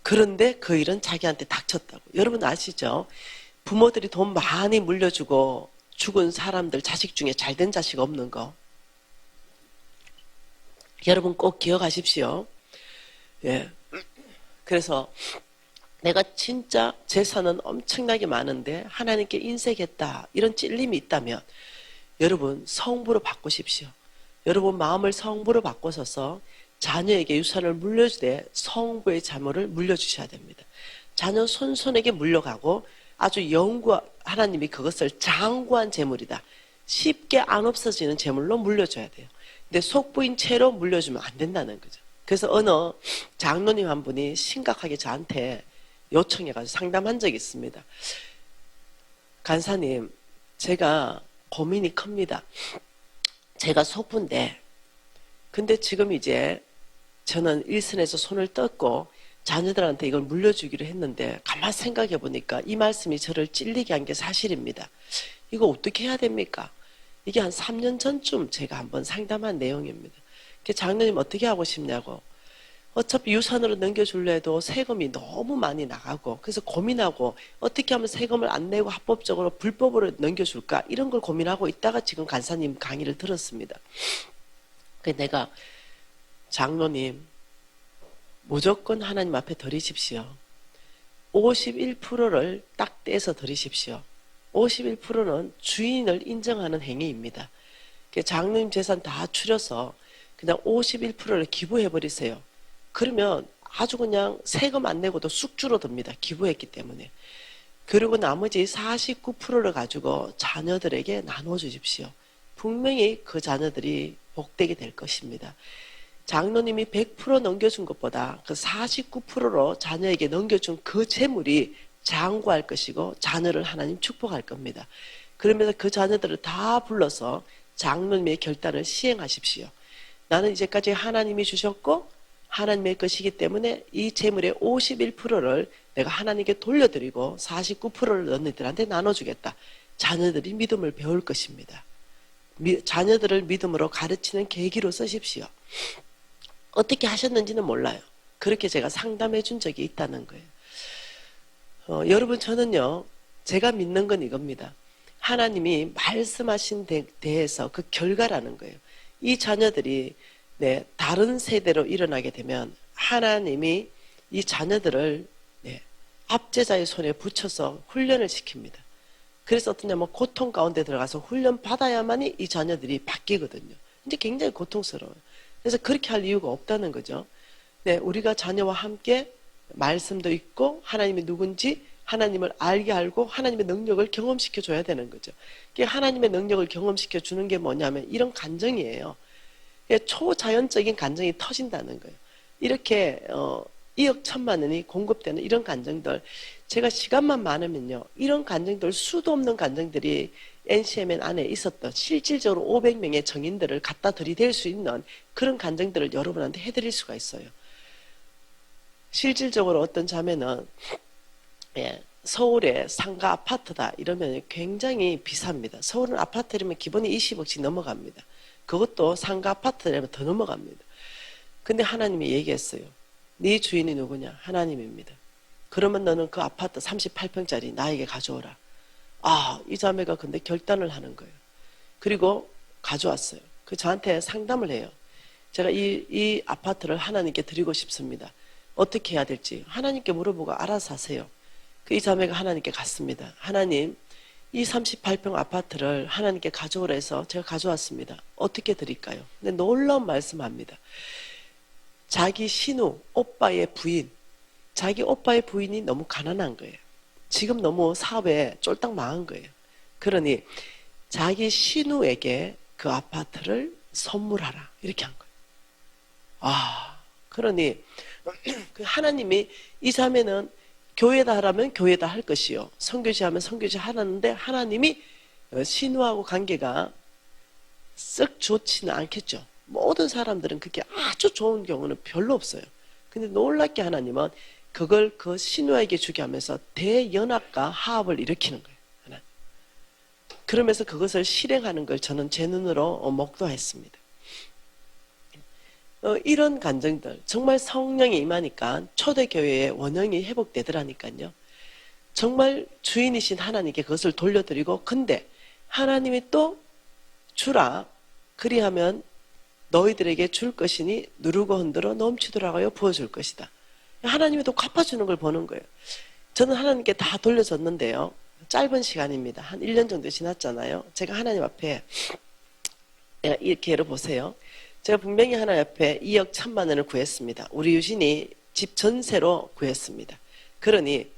그런데 그 일은 자기한테 닥쳤다고. 여러분 아시죠? 부모들이 돈 많이 물려주고 죽은 사람들 자식 중에 잘된 자식 없는 거. 여러분 꼭 기억하십시오. 예. 그래서 내가 진짜 재산은 엄청나게 많은데 하나님께 인색했다 이런 찔림이 있다면 여러분 성부로 바꾸십시오. 여러분 마음을 성부로 바꿔서서 자녀에게 유산을 물려주되 성부의 자물을 물려주셔야 됩니다. 자녀 손손에게 물려가고 아주 영구 하나님이 그것을 장구한 재물이다. 쉽게 안 없어지는 재물로 물려줘야 돼요. 근데 속부인 채로 물려주면 안 된다는 거죠. 그래서 어느 장로님 한 분이 심각하게 저한테 요청해가지고 상담한 적이 있습니다. 간사님, 제가 고민이 큽니다. 제가 속부인데, 근데 지금 이제 저는 일선에서 손을 떴고 자녀들한테 이걸 물려주기로 했는데 가만 생각해 보니까 이 말씀이 저를 찔리게 한 게 사실입니다. 이거 어떻게 해야 됩니까? 이게 한 3년 전쯤 제가 한번 상담한 내용입니다. 장로님 어떻게 하고 싶냐고. 어차피 유산으로 넘겨줄려 해도 세금이 너무 많이 나가고 그래서 고민하고 어떻게 하면 세금을 안 내고 합법적으로 불법으로 넘겨줄까 이런 걸 고민하고 있다가 지금 간사님 강의를 들었습니다. 그래서 내가 장로님 무조건 하나님 앞에 드리십시오. 51%를 딱 떼서 드리십시오. 51%는 주인을 인정하는 행위입니다. 장로님 재산 다 추려서 그냥 51%를 기부해버리세요. 그러면 아주 그냥 세금 안 내고도 쑥 줄어듭니다. 기부했기 때문에. 그리고 나머지 49%를 가지고 자녀들에게 나눠주십시오. 분명히 그 자녀들이 복되게 될 것입니다. 장로님이 100% 넘겨준 것보다 그 49%로 자녀에게 넘겨준 그 재물이 장구할 것이고 자녀를 하나님 축복할 겁니다. 그러면서 그 자녀들을 다 불러서 장로님의 결단을 시행하십시오. 나는 이제까지 하나님이 주셨고 하나님의 것이기 때문에 이 재물의 51%를 내가 하나님께 돌려드리고 49%를 너희들한테 나눠주겠다. 자녀들이 믿음을 배울 것입니다. 자녀들을 믿음으로 가르치는 계기로 쓰십시오. 어떻게 하셨는지는 몰라요. 그렇게 제가 상담해 준 적이 있다는 거예요. 여러분 저는요. 제가 믿는 건 이겁니다. 하나님이 말씀하신 대해서 그 결과라는 거예요. 이 자녀들이 다른 세대로 일어나게 되면 하나님이 이 자녀들을 압제자의 손에 붙여서 훈련을 시킵니다. 그래서 어떠냐면 고통 가운데 들어가서 훈련 받아야만이 이 자녀들이 바뀌거든요. 근데 굉장히 고통스러워요. 그래서 그렇게 할 이유가 없다는 거죠. 우리가 자녀와 함께 말씀도 있고 하나님이 누군지 하나님을 알게 알고 하나님의 능력을 경험시켜 줘야 되는 거죠. 하나님의 능력을 경험시켜 주는 게 뭐냐면 이런 간증이에요. 초자연적인 감정이 터진다는 거예요. 이렇게 2억 1천만 원이 공급되는 이런 간증들, 제가 시간만 많으면요, 이런 간증들, 수도 없는 간증들이 NCMN 안에 있었던 실질적으로 500명의 정인들을 갖다 들이댈 수 있는 그런 간증들을 여러분한테 해드릴 수가 있어요. 실질적으로 어떤 자매는 서울에 상가 아파트다 이러면 굉장히 비쌉니다. 서울은 아파트라면 기본이 20억씩 넘어갑니다. 그것도 상가 아파트라면 더 넘어갑니다. 근데 하나님이 얘기했어요. 네 주인이 누구냐? 하나님입니다. 그러면 너는 그 아파트 38평짜리 나에게 가져오라. 아, 이 자매가 근데 결단을 하는 거예요. 그리고 가져왔어요. 그 저한테 상담을 해요. 제가 이 아파트를 하나님께 드리고 싶습니다. 어떻게 해야 될지 하나님께 물어보고 알아서 하세요. 그 이 자매가 하나님께 갔습니다. 하나님, 이 38평 아파트를 하나님께 가져오라 해서 제가 가져왔습니다. 어떻게 드릴까요? 근데 놀라운 말씀합니다. 자기 신우, 오빠의 부인, 자기 오빠의 부인이 너무 가난한 거예요. 지금 너무 사업에 쫄딱 망한 거예요. 그러니 자기 신우에게 그 아파트를 선물하라 이렇게 한 거예요. 아, 그러니 그 하나님이 이 자매는 교회다 하라면 교회다 할 것이요, 선교지 하면 선교지 하라는데 하나님이 신우하고 관계가 썩 좋지는 않겠죠. 모든 사람들은 그게 아주 좋은 경우는 별로 없어요. 근데 놀랍게 하나님은 그걸 그 신우에게 주게 하면서 대연합과 화합을 일으키는 거예요. 하나님. 그러면서 그것을 실행하는 걸 저는 제 눈으로 목도했습니다. 이런 간증들, 정말 성령이 임하니까 초대교회의 원형이 회복되더라니까요. 정말 주인이신 하나님께 그것을 돌려드리고, 근데 하나님이 또 주라, 그리하면 너희들에게 줄 것이니 누르고 흔들어 넘치도록하여 부어줄 것이다. 하나님이 또 갚아주는 걸 보는 거예요. 저는 하나님께 다 돌려줬는데요, 짧은 시간입니다. 한 1년 정도 지났잖아요. 제가 하나님 앞에 이렇게 열어보세요. 제가 분명히 하나님 앞에 2억 1천만 원을 구했습니다. 우리 유진이 집 전세로 구했습니다. 그러니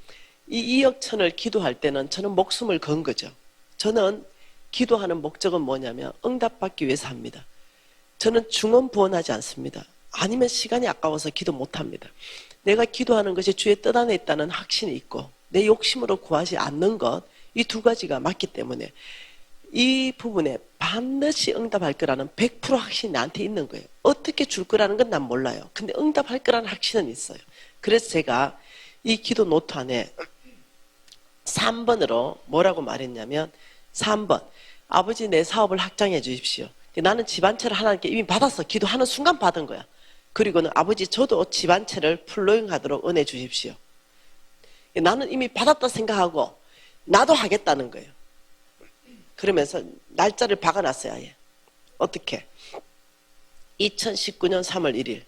이 2억 1천을 기도할 때는 저는 목숨을 건 거죠. 저는 기도하는 목적은 뭐냐면 응답받기 위해서 합니다. 저는 중언부언하지 않습니다. 아니면 시간이 아까워서 기도 못합니다. 내가 기도하는 것이 주의 뜻 안에 있다는 확신이 있고 내 욕심으로 구하지 않는 것, 이 두 가지가 맞기 때문에 이 부분에 반드시 응답할 거라는 100% 확신이 나한테 있는 거예요. 어떻게 줄 거라는 건 난 몰라요. 근데 응답할 거라는 확신은 있어요. 그래서 제가 이 기도 노트 안에 3번으로 뭐라고 말했냐면, 3번, 아버지 내 사업을 확장해 주십시오. 나는 집 한 채를 하나님께 이미 받았어. 기도하는 순간 받은 거야. 그리고는 아버지 저도 집 한 채를 플로잉하도록 은혜 주십시오. 나는 이미 받았다 생각하고 나도 하겠다는 거예요. 그러면서 날짜를 박아놨어요. 아예. 어떻게? 2019년 3월 1일.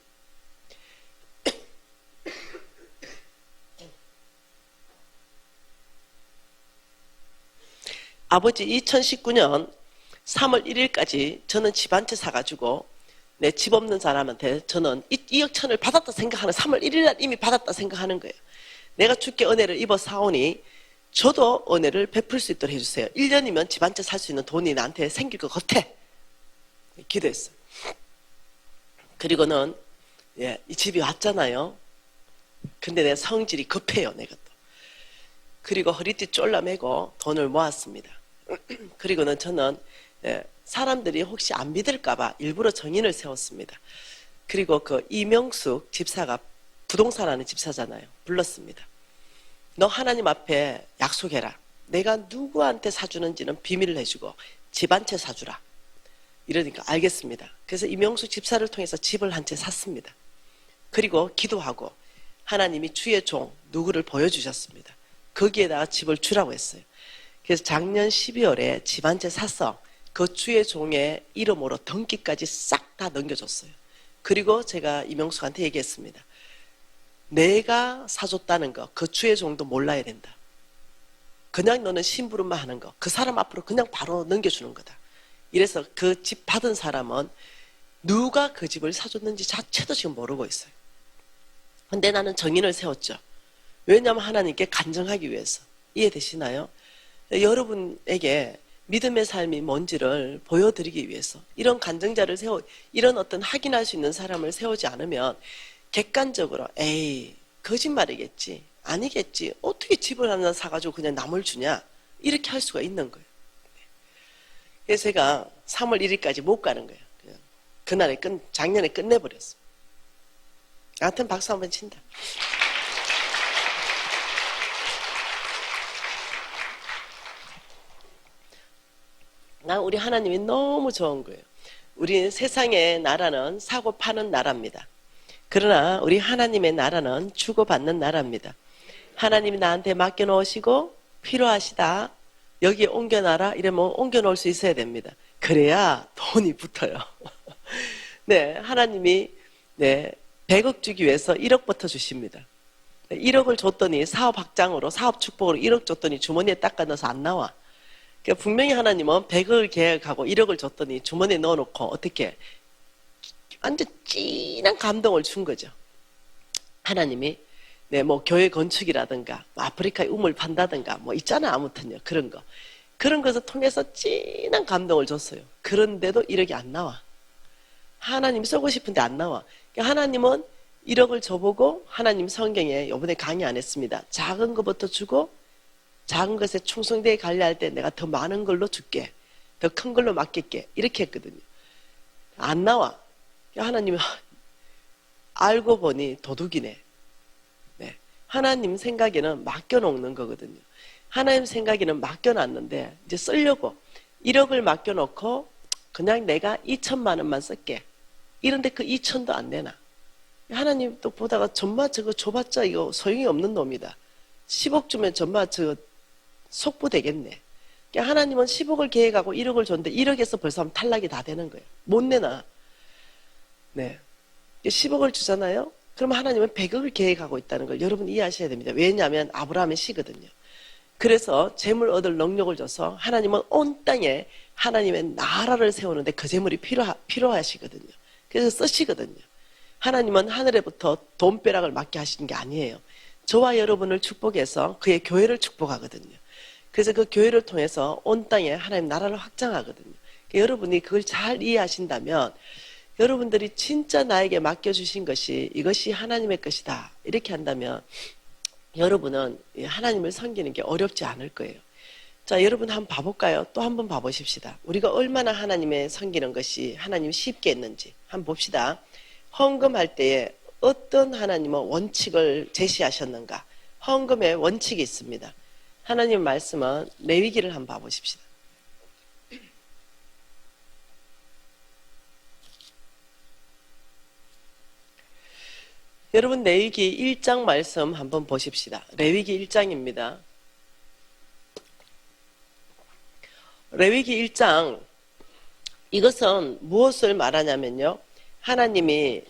아버지 2019년 3월 1일까지 저는 집 한 채 사가지고 내 집 없는 사람한테 저는 2억 천을 받았다 생각하는, 3월 1일날 이미 받았다 생각하는 거예요. 내가 주께 은혜를 입어 사오니 저도 은혜를 베풀 수 있도록 해주세요. 1년이면 집 한 채 살 수 있는 돈이 나한테 생길 것 같아. 기도했어요. 그리고는 이 집이 왔잖아요. 근데 내 성질이 급해요. 내가 또. 그리고 허리띠 쫄라매고 돈을 모았습니다. 그리고는 저는 사람들이 혹시 안 믿을까봐 일부러 정인을 세웠습니다. 그리고 그 이명숙 집사가 부동산 하는 집사잖아요. 불렀습니다. 너 하나님 앞에 약속해라. 내가 누구한테 사주는지는 비밀을 해주고 집 한 채 사주라. 이러니까 알겠습니다. 그래서 이명숙 집사를 통해서 집을 한 채 샀습니다. 그리고 기도하고 하나님이 주의 종 누구를 보여주셨습니다. 거기에다가 집을 주라고 했어요. 그래서 작년 12월에 집 한 채 사서 그 주의 종의 이름으로 등기까지 싹 다 넘겨줬어요. 그리고 제가 이명숙한테 얘기했습니다. 내가 사줬다는 거 그 주의 종도 몰라야 된다. 그냥 너는 심부름만 하는 거, 그 사람 앞으로 그냥 바로 넘겨주는 거다. 이래서 그 집 받은 사람은 누가 그 집을 사줬는지 자체도 지금 모르고 있어요. 근데 나는 정인을 세웠죠. 왜냐하면 하나님께 간증하기 위해서. 이해되시나요? 여러분에게 믿음의 삶이 뭔지를 보여드리기 위해서 이런 간증자를 이런 어떤 확인할 수 있는 사람을 세우지 않으면 객관적으로 에이 거짓말이겠지. 아니겠지. 어떻게 집을 하나 사가지고 그냥 남을 주냐. 이렇게 할 수가 있는 거예요. 그래서 제가 3월 1일까지 못 가는 거예요. 그날에 작년에 끝내버렸어. 하여튼 박수 한번 친다. 난 우리 하나님이 너무 좋은 거예요. 우리 세상의 나라는 사고 파는 나라입니다. 그러나 우리 하나님의 나라는 주고받는 나라입니다. 하나님이 나한테 맡겨놓으시고 필요하시다. 여기에 옮겨놔라. 이러면 옮겨놓을 수 있어야 됩니다. 그래야 돈이 붙어요. 네, 하나님이 100억 주기 위해서 1억부터 주십니다. 1억을 줬더니 사업 확장으로 사업 축복으로 1억 줬더니 주머니에 닦아 넣어서 안 나와. 그러니까 분명히 하나님은 100억을 계획하고 1억을 줬더니 주머니에 넣어놓고 어떻게 완전 진한 감동을 준 거죠. 하나님이 뭐 교회 건축이라든가 아프리카에 우물 판다든가 뭐 있잖아. 아무튼요. 그런 것을 통해서 진한 감동을 줬어요. 그런데도 1억이 안 나와. 하나님 쓰고 싶은데 안 나와. 그러니까 하나님은 1억을 줘보고 하나님 성경에 이번에 강의 안 했습니다. 작은 것부터 주고 작은 것에 충성되게 관리할 때 내가 더 많은 걸로 줄게. 더 큰 걸로 맡길게. 이렇게 했거든요. 안 나와. 하나님이 알고 보니 도둑이네. 네. 하나님 생각에는 맡겨놓는 거거든요. 하나님 생각에는 맡겨놨는데 이제 쓰려고 1억을 맡겨놓고 그냥 내가 2천만 원만 쓸게. 이런데 그 2천도 안 내나. 하나님 또 보다가 정말 저거 줘봤자 이거 소용이 없는 놈이다. 10억 주면 정말 저거 속보 되겠네. 그러니까 하나님은 10억을 계획하고 1억을 줬는데 1억에서 벌써 하면 탈락이 다 되는 거예요. 못 내나. 네. 10억을 주잖아요. 그러면 하나님은 100억을 계획하고 있다는 걸 여러분 이해하셔야 됩니다. 왜냐하면 아브라함의 시거든요. 그래서 재물 얻을 능력을 줘서 하나님은 온 땅에 하나님의 나라를 세우는데 그 재물이 필요하시거든요. 그래서 쓰시거든요. 하나님은 하늘에부터 돈벼락을 맞게 하시는 게 아니에요. 저와 여러분을 축복해서 그의 교회를 축복하거든요. 그래서 그 교회를 통해서 온 땅에 하나님 나라를 확장하거든요. 그러니까 여러분이 그걸 잘 이해하신다면 여러분들이 진짜 나에게 맡겨주신 것이 이것이 하나님의 것이다. 이렇게 한다면 여러분은 하나님을 섬기는 게 어렵지 않을 거예요. 자, 여러분 한번 봐볼까요? 또 한번 봐보십시다. 우리가 얼마나 하나님의 섬기는 것이 하나님이 쉽게 했는지 한번 봅시다. 헌금할 때에 어떤 하나님은 원칙을 제시하셨는가? 헌금에 원칙이 있습니다. 하나님 말씀은 레위기를 한번 봐보십시다. 여러분 레위기 1장 말씀 한번 보십시다. 레위기 1장입니다. 레위기 1장 이것은 무엇을 말하냐면요. 하나님이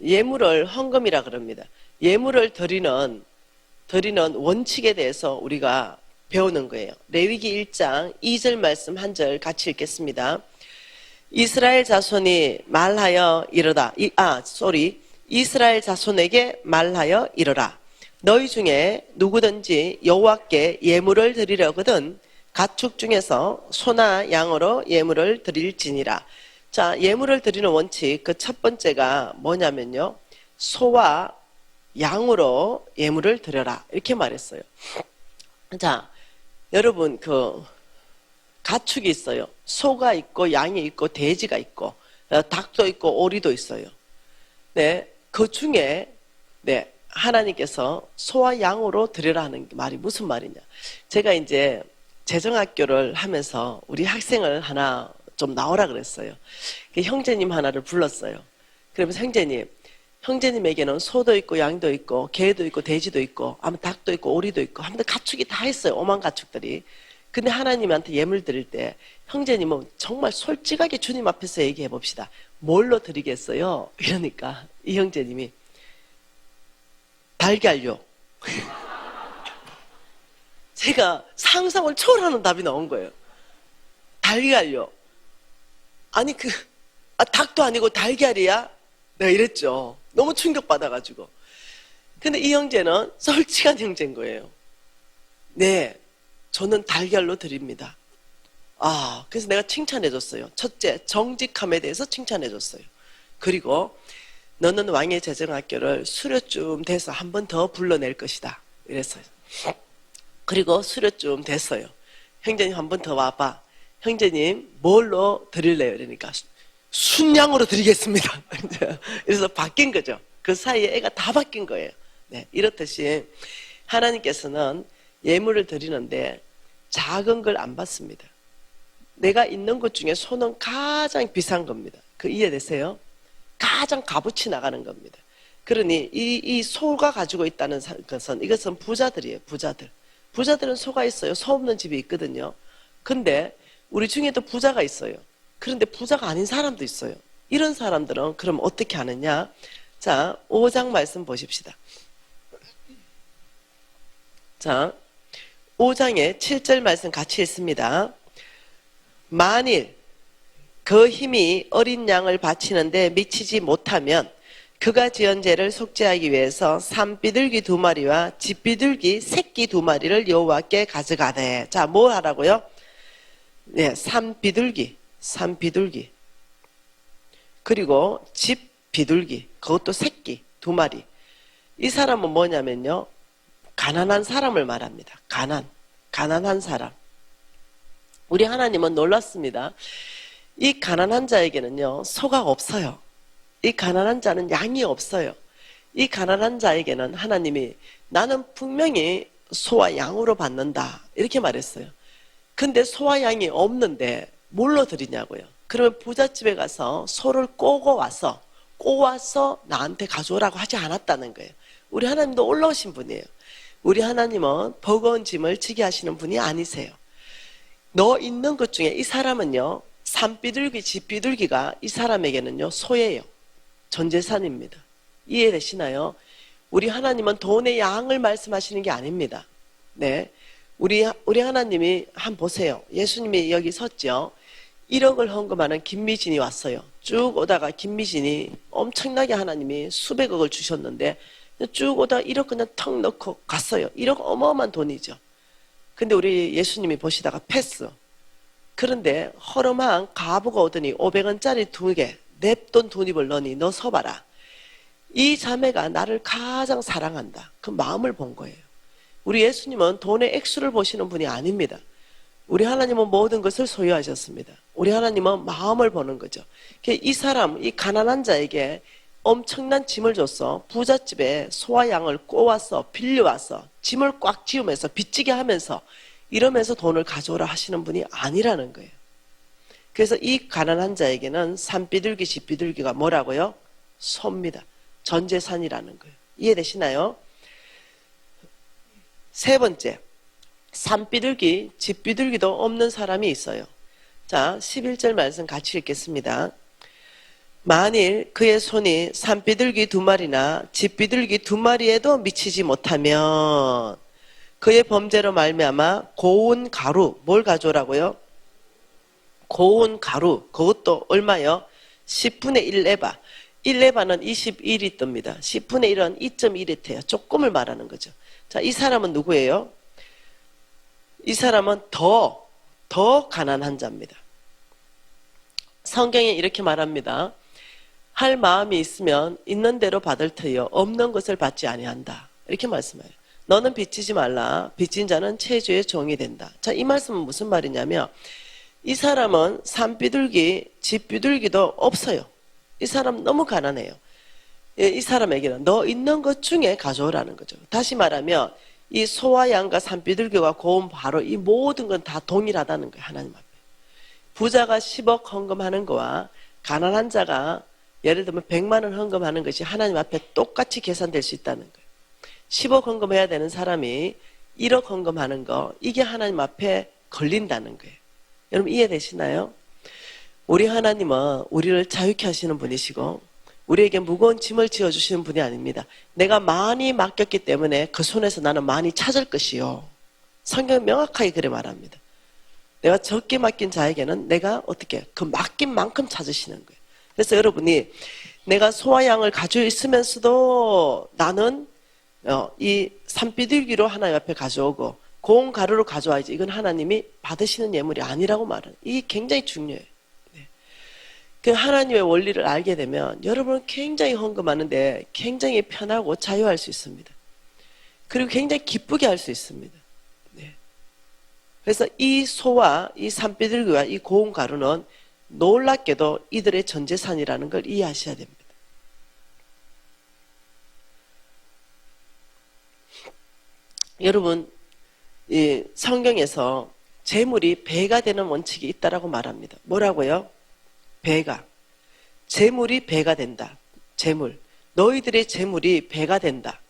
예물을 헌금이라 그럽니다. 예물을 드리는 원칙에 대해서 우리가 배우는 거예요. 레위기 1장 2절 말씀 한 절 같이 읽겠습니다. 이스라엘 자손이 말하여 이르다. 이스라엘 자손에게 말하여 이르라. 너희 중에 누구든지 여호와께 예물을 드리려거든 가축 중에서 소나 양으로 예물을 드릴지니라. 자, 예물을 드리는 원칙 그 첫 번째가 뭐냐면요. 소와 양으로 예물을 드려라. 이렇게 말했어요. 자, 여러분 그 가축이 있어요. 소가 있고 양이 있고 돼지가 있고 닭도 있고 오리도 있어요. 네, 그 중에 하나님께서 소와 양으로 드려라 하는 말이 무슨 말이냐. 제가 이제 재정학교를 하면서 우리 학생을 하나 좀 나오라 그랬어요. 형제님 하나를 불렀어요. 그러면서 형제님에게는 소도 있고 양도 있고 개도 있고 돼지도 있고 아무 닭도 있고 오리도 있고 아무튼 가축이 다 있어요. 오만 가축들이. 근데 하나님한테 예물 드릴 때 형제님은 정말 솔직하게 주님 앞에서 얘기해 봅시다. 뭘로 드리겠어요? 이러니까 이 형제님이 달걀요. 제가 상상을 초월하는 답이 나온 거예요. 달걀요. 아니 닭도 아니고 달걀이야? 내가 이랬죠. 너무 충격받아가지고. 근데 이 형제는 솔직한 형제인 거예요. 네, 저는 달걀로 드립니다. 그래서 내가 칭찬해줬어요. 첫째, 정직함에 대해서 칭찬해줬어요. 그리고 너는 왕의 재정학교를 수료쯤 돼서 한 번 더 불러낼 것이다. 이랬어요. 그리고 수료쯤 됐어요. 형제님 한 번 더 와봐. 형제님 뭘로 드릴래요? 그러니까 순양으로 드리겠습니다. 그래서 바뀐 거죠. 그 사이에 애가 다 바뀐 거예요. 네, 이렇듯이 하나님께서는 예물을 드리는데 작은 걸 안 받습니다. 내가 있는 것 중에 소는 가장 비싼 겁니다. 그 이해되세요? 가장 값어치 나가는 겁니다. 그러니 이 소가 가지고 있다는 것은 이것은 부자들이에요. 부자들. 부자들은 소가 있어요. 소 없는 집이 있거든요. 근데 우리 중에도 부자가 있어요. 그런데 부자가 아닌 사람도 있어요. 이런 사람들은 그럼 어떻게 하느냐? 자, 5장 말씀 보십시다. 자, 5장에 7절 말씀 같이 읽습니다. 만일 그 힘이 어린 양을 바치는데 미치지 못하면 그가 지은 죄를 속죄하기 위해서 산비둘기 2마리와 집비둘기 새끼 2마리를 여호와께 가져가되. 자, 뭘 하라고요? 네, 산비둘기 그리고 집비둘기, 그것도 새끼 2마리. 이 사람은 뭐냐면요, 가난한 사람을 말합니다. 가난한 사람. 우리 하나님은 놀랐습니다. 이 가난한 자에게는요, 소가 없어요. 이 가난한 자는 양이 없어요. 이 가난한 자에게는 하나님이 나는 분명히 소와 양으로 받는다, 이렇게 말했어요. 근데 소와 양이 없는데 뭘로 드리냐고요. 그러면 부잣집에 가서 소를 꼬와서 나한테 가져오라고 하지 않았다는 거예요. 우리 하나님도 올라오신 분이에요. 우리 하나님은 버거운 짐을 지게 하시는 분이 아니세요. 너 있는 것 중에 이 사람은요, 산비둘기, 집비둘기가 이 사람에게는요, 소예요. 전 재산입니다. 이해되시나요? 우리 하나님은 돈의 양을 말씀하시는 게 아닙니다. 네. 우리 하나님이 한번 보세요. 예수님이 여기 섰죠. 1억을 헌금하는 김미진이 왔어요. 쭉 오다가 김미진이 엄청나게 하나님이 수백억을 주셨는데 쭉 오다가 1억 그냥 턱 넣고 갔어요. 1억 어마어마한 돈이죠. 근데 우리 예수님이 보시다가 패스. 그런데 허름한 가부가 오더니 500원짜리 2개, 냅돈 돈 입을 넣으니 너 서봐라. 이 자매가 나를 가장 사랑한다. 그 마음을 본 거예요. 우리 예수님은 돈의 액수를 보시는 분이 아닙니다. 우리 하나님은 모든 것을 소유하셨습니다. 우리 하나님은 마음을 보는 거죠. 이 사람, 이 가난한 자에게 엄청난 짐을 줬어. 부잣집에 소와 양을 꼬와서 빌려와서 짐을 꽉 지우면서 빚지게 하면서 이러면서 돈을 가져오라 하시는 분이 아니라는 거예요. 그래서 이 가난한 자에게는 산비둘기, 집비둘기가 뭐라고요? 소입니다. 전 재산이라는 거예요. 이해되시나요? 세 번째, 산비둘기, 집비둘기도 없는 사람이 있어요. 자, 11절 말씀 같이 읽겠습니다. 만일 그의 손이 산비둘기 2마리나 집비둘기 2마리에도 미치지 못하면 그의 범죄로 말미암아 고운 가루, 뭘 가져오라고요? 고운 가루, 그것도 얼마요? 10분의 1에바. 1에바는 21리터입니다. 10분의 1은 2.1리터예요. 조금을 말하는 거죠. 자, 이 사람은 누구예요? 이 사람은 더 가난한 자입니다. 성경에 이렇게 말합니다. 할 마음이 있으면 있는 대로 받을 터이요 없는 것을 받지 아니한다. 이렇게 말씀해요. 너는 빚지지 말라. 빚진 자는 체주의 종이 된다. 자, 이 말씀은 무슨 말이냐면 이 사람은 산비둘기, 집비둘기도 없어요. 이 사람 너무 가난해요. 이 사람에게는 너 있는 것 중에 가져오라는 거죠. 다시 말하면 이 소와 양과 산비둘기와 고운 바로 이 모든 건 다 동일하다는 거예요. 하나님 앞에. 부자가 10억 헌금하는 거와 가난한 자가 예를 들면 100만 원 헌금하는 것이 하나님 앞에 똑같이 계산될 수 있다는 거예요. 10억 헌금해야 되는 사람이 1억 헌금하는 거, 이게 하나님 앞에 걸린다는 거예요. 여러분 이해되시나요? 우리 하나님은 우리를 자유케 하시는 분이시고 우리에게 무거운 짐을 지어주시는 분이 아닙니다. 내가 많이 맡겼기 때문에 그 손에서 나는 많이 찾을 것이요. 성경은 명확하게 그래 말합니다. 내가 적게 맡긴 자에게는 내가 어떻게 그 맡긴 만큼 찾으시는 거예요. 그래서 여러분이 내가 소와 양을 가지고 있으면서도 나는 이 산비둘기로 하나님 앞에 가져오고 고운 가루로 가져와야지. 이건 하나님이 받으시는 예물이 아니라고 말하는. 이게 굉장히 중요해요. 네. 그 하나님의 원리를 알게 되면 여러분은 굉장히 헌금하는데 굉장히 편하고 자유할 수 있습니다. 그리고 굉장히 기쁘게 할 수 있습니다. 네. 그래서 이 소와 이 산비둘기와 이 고운 가루는 놀랍게도 이들의 전 재산이라는 걸 이해하셔야 됩니다. 여러분, 이 성경에서 재물이 배가 되는 원칙이 있다라고 말합니다. 뭐라고요? 배가. 재물이 배가 된다. 재물. 너희들의 재물이 배가 된다.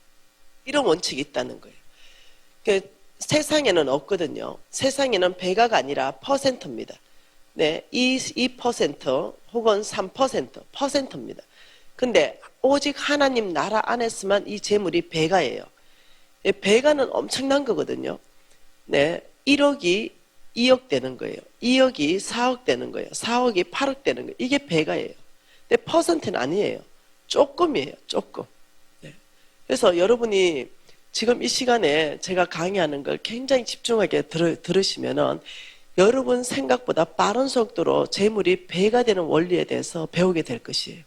이런 원칙이 있다는 거예요. 그 세상에는 없거든요. 세상에는 배가가 아니라 퍼센트입니다. 네, 2% 혹은 3% 퍼센트입니다. 근데 오직 하나님 나라 안에서만 이 재물이 배가예요. 배가는 엄청난 거거든요. 네, 1억이 2억 되는 거예요. 2억이 4억 되는 거예요. 4억이 8억 되는 거예요. 이게 배가예요. 근데 퍼센트는 아니에요. 조금이에요. 조금. 네. 그래서 여러분이 지금 이 시간에 제가 강의하는 걸 굉장히 집중하게 들으시면은 여러분 생각보다 빠른 속도로 재물이 배가 되는 원리에 대해서 배우게 될 것이에요.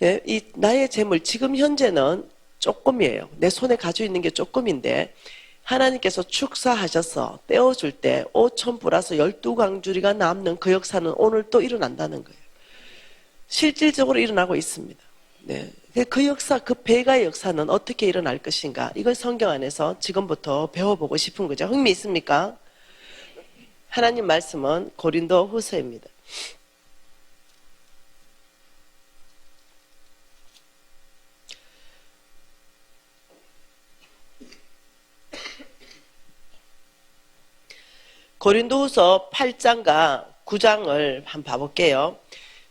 예, 이 나의 재물 지금 현재는 조금이에요. 내 손에 가지고 있는 게 조금인데 하나님께서 축사하셔서 떼어줄 때 5천 플러스 12광주리가 남는 그 역사는 오늘 또 일어난다는 거예요. 실질적으로 일어나고 있습니다. 네. 그 역사, 그 배가의 역사는 어떻게 일어날 것인가? 이걸 성경 안에서 지금부터 배워보고 싶은 거죠. 흥미 있습니까? 하나님 말씀은 고린도 후서입니다. 고린도후서 8장과 9장을 한번 봐볼게요.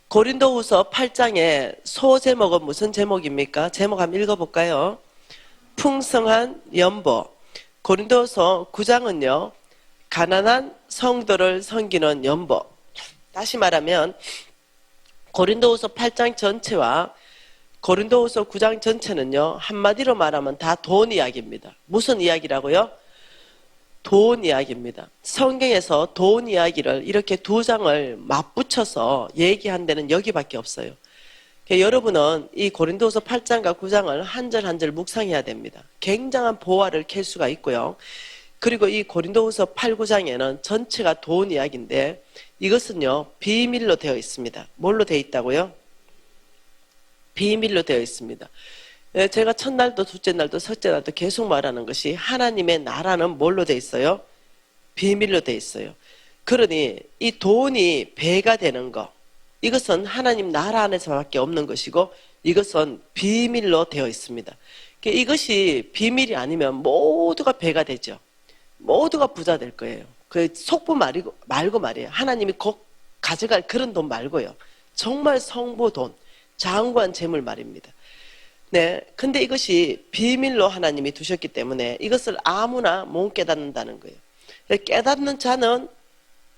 고린도후서 8장의 소 제목은 무슨 제목입니까? 제목 한번 읽어볼까요? 풍성한 연보. 고린도후서 9장은요, 가난한 성도를 섬기는 연보. 다시 말하면 고린도후서 8장 전체와 고린도후서 9장 전체는요, 한마디로 말하면 다 돈 이야기입니다. 무슨 이야기라고요? 돈 이야기입니다. 성경에서 돈 이야기를 이렇게 두 장을 맞붙여서 얘기한 데는 여기밖에 없어요. 여러분은 이 고린도후서 8장과 9장을 한 절 한 절 묵상해야 됩니다. 굉장한 보화를 캘 수가 있고요. 그리고 이 고린도후서 8, 9장에는 전체가 돈 이야기인데 이것은요, 비밀로 되어 있습니다. 뭘로 되어 있다고요? 비밀로 되어 있습니다. 제가 첫날도 둘째 날도 셋째 날도 계속 말하는 것이 하나님의 나라는 뭘로 돼 있어요? 비밀로 돼 있어요. 그러니 이 돈이 배가 되는 거, 이것은 하나님 나라 안에서밖에 없는 것이고 이것은 비밀로 되어 있습니다. 이것이 비밀이 아니면 모두가 배가 되죠. 모두가 부자 될 거예요. 그 속보 말고 말이에요. 하나님이 곧 가져갈 그런 돈 말고요. 정말 성보 돈, 장관 재물 말입니다. 네, 근데 이것이 비밀로 하나님이 두셨기 때문에 이것을 아무나 못 깨닫는다는 거예요. 깨닫는 자는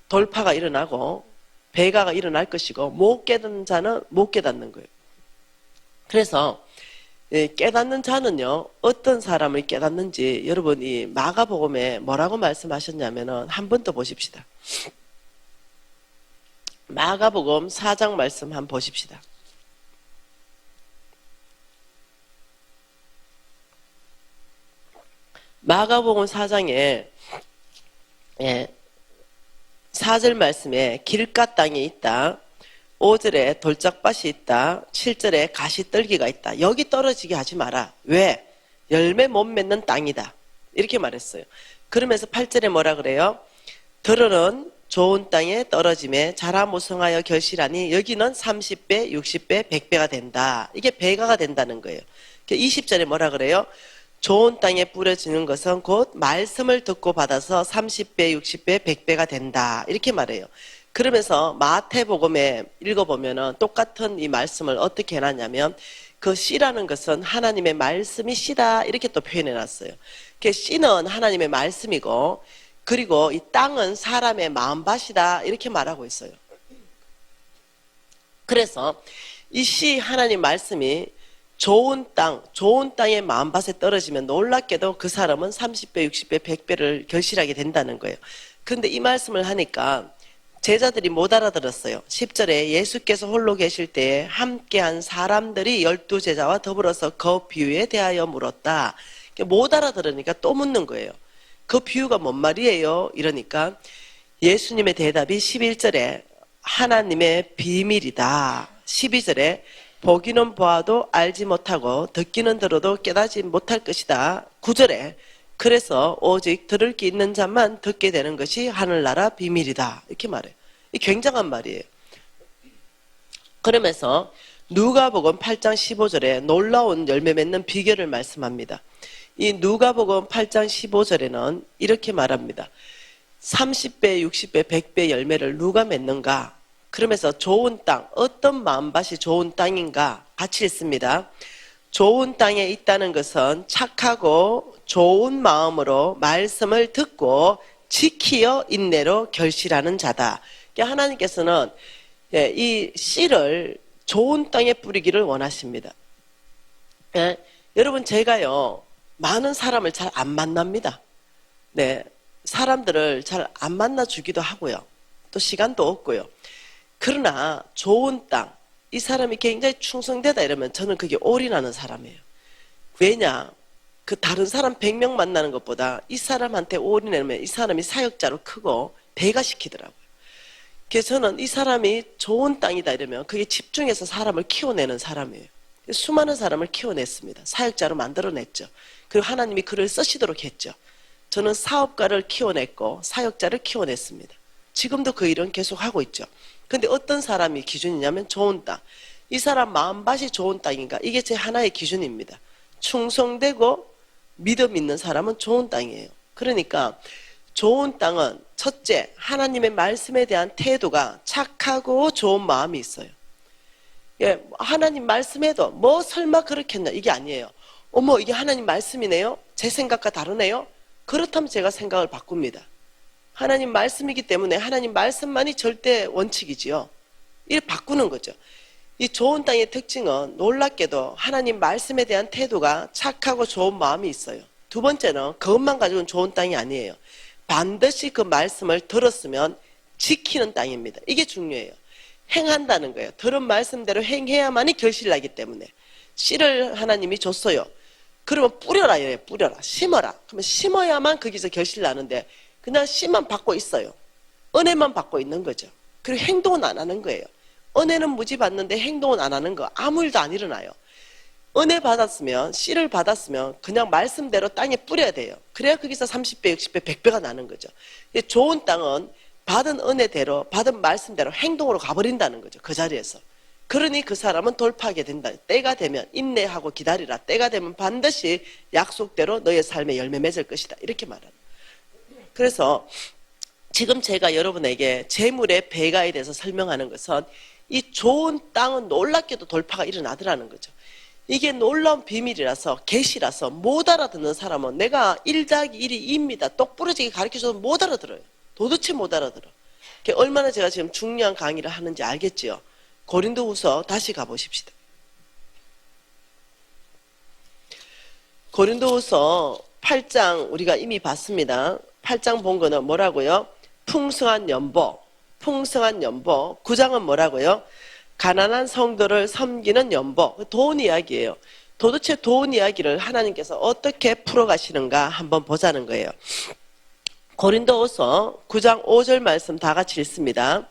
돌파가 일어나고 배가가 일어날 것이고 못 깨닫는 자는 못 깨닫는 거예요. 그래서 깨닫는 자는요, 어떤 사람을 깨닫는지 여러분이 마가복음에 뭐라고 말씀하셨냐면은 한 번 더 보십시다. 마가복음 4장 말씀 한번 보십시다. 마가복음 4장에 4절 말씀에 길가 땅이 있다. 5절에 돌짝밭이 있다. 7절에 가시떨기가 있다. 여기 떨어지게 하지 마라. 왜? 열매 못 맺는 땅이다. 이렇게 말했어요. 그러면서 8절에 뭐라 그래요? 들어는 좋은 땅에 떨어짐에 자라 무성하여 결실하니 여기는 30배, 60배, 100배가 된다. 이게 배가가 된다는 거예요. 20절에 뭐라 그래요? 좋은 땅에 뿌려지는 것은 곧 말씀을 듣고 받아서 30배, 60배, 100배가 된다. 이렇게 말해요. 그러면서 마태복음에 읽어보면은 똑같은 이 말씀을 어떻게 해놨냐면 그 씨라는 것은 하나님의 말씀이 씨다. 이렇게 또 표현해놨어요. 씨는 하나님의 말씀이고 그리고 이 땅은 사람의 마음밭이다. 이렇게 말하고 있어요. 그래서 이 씨 하나님 말씀이 좋은 땅의 마음밭에 떨어지면 놀랍게도 그 사람은 30배, 60배, 100배를 결실하게 된다는 거예요. 그런데 이 말씀을 하니까 제자들이 못 알아들었어요. 10절에 예수께서 홀로 계실 때에 함께한 사람들이 12제자와 더불어서 그 비유에 대하여 물었다. 못 알아들으니까 또 묻는 거예요. 그 비유가 뭔 말이에요? 이러니까 예수님의 대답이 11절에 하나님의 비밀이다. 12절에 보기는 보아도 알지 못하고 듣기는 들어도 깨닫지 못할 것이다. 9절에 그래서 오직 들을 게 있는 자만 듣게 되는 것이 하늘나라 비밀이다. 이렇게 말해요. 이 굉장한 말이에요. 그러면서 누가복음 8장 15절에 놀라운 열매 맺는 비결을 말씀합니다. 이 누가복음 8장 15절에는 이렇게 말합니다. 30배, 60배, 100배 열매를 누가 맺는가? 그러면서 좋은 땅, 어떤 마음밭이 좋은 땅인가? 같이 읽습니다. 좋은 땅에 있다는 것은 착하고 좋은 마음으로 말씀을 듣고 지키어 인내로 결실하는 자다. 그러니까 하나님께서는 이 씨를 좋은 땅에 뿌리기를 원하십니다. 여러분, 제가요 많은 사람을 잘 안 만납니다. 네, 사람들을 잘 안 만나주기도 하고요. 또 시간도 없고요. 그러나 좋은 땅, 이 사람이 굉장히 충성되다 이러면 저는 그게 올인하는 사람이에요. 왜냐? 그 다른 사람 100명 만나는 것보다 이 사람한테 올인하면 이 사람이 사역자로 크고 배가 시키더라고요. 그래서 저는 이 사람이 좋은 땅이다 이러면 그게 집중해서 사람을 키워내는 사람이에요. 수많은 사람을 키워냈습니다. 사역자로 만들어냈죠. 그리고 하나님이 그를 쓰시도록 했죠. 저는 사업가를 키워냈고 사역자를 키워냈습니다. 지금도 그 일은 계속 하고 있죠. 근데 어떤 사람이 기준이냐면 좋은 땅. 이 사람 마음밭이 좋은 땅인가? 이게 제 하나의 기준입니다. 충성되고 믿음 있는 사람은 좋은 땅이에요. 그러니까 좋은 땅은 첫째, 하나님의 말씀에 대한 태도가 착하고 좋은 마음이 있어요. 예, 하나님 말씀에도 뭐 설마 그렇겠나 이게 아니에요. 어머, 이게 하나님 말씀이네요? 제 생각과 다르네요? 그렇다면 제가 생각을 바꿉니다. 하나님 말씀이기 때문에 하나님 말씀만이 절대 원칙이지요. 이를 바꾸는 거죠. 이 좋은 땅의 특징은 놀랍게도 하나님 말씀에 대한 태도가 착하고 좋은 마음이 있어요. 두 번째는 그것만 가지고는 좋은 땅이 아니에요. 반드시 그 말씀을 들었으면 지키는 땅입니다. 이게 중요해요. 행한다는 거예요. 들은 말씀대로 행해야만이 결실나기 때문에. 씨를 하나님이 줬어요. 그러면 뿌려라 이래요. 뿌려라. 심어라. 그러면 심어야만 거기서 결실나는데 그냥 씨만 받고 있어요. 은혜만 받고 있는 거죠. 그리고 행동은 안 하는 거예요. 은혜는 무지 받는데 행동은 안 하는 거 아무 일도 안 일어나요. 은혜 받았으면 씨를 받았으면 그냥 말씀대로 땅에 뿌려야 돼요. 그래야 거기서 30배, 60배, 100배가 나는 거죠. 좋은 땅은 받은 은혜대로 받은 말씀대로 행동으로 가버린다는 거죠. 그 자리에서. 그러니 그 사람은 돌파하게 된다. 때가 되면 인내하고 기다리라. 때가 되면 반드시 약속대로 너의 삶에 열매 맺을 것이다. 이렇게 말합니다. 그래서 지금 제가 여러분에게 재물의 배가에 대해서 설명하는 것은 이 좋은 땅은 놀랍게도 돌파가 일어나더라는 거죠. 이게 놀라운 비밀이라서 계시라서 못 알아듣는 사람은 내가 1+1이 2입니다. 똑부러지게 가르쳐줘도 못 알아들어요. 도대체 못 알아들어. 얼마나 제가 지금 중요한 강의를 하는지 알겠지요. 고린도후서 다시 가보십시다. 고린도후서 8장 우리가 이미 봤습니다. 8장 본 거는 뭐라고요? 풍성한 연보. 풍성한 연보. 9장은 뭐라고요? 가난한 성도를 섬기는 연보. 돈 이야기예요. 도대체 돈 이야기를 하나님께서 어떻게 풀어가시는가 한번 보자는 거예요. 고린도후서 9장 5절 말씀 다 같이 읽습니다.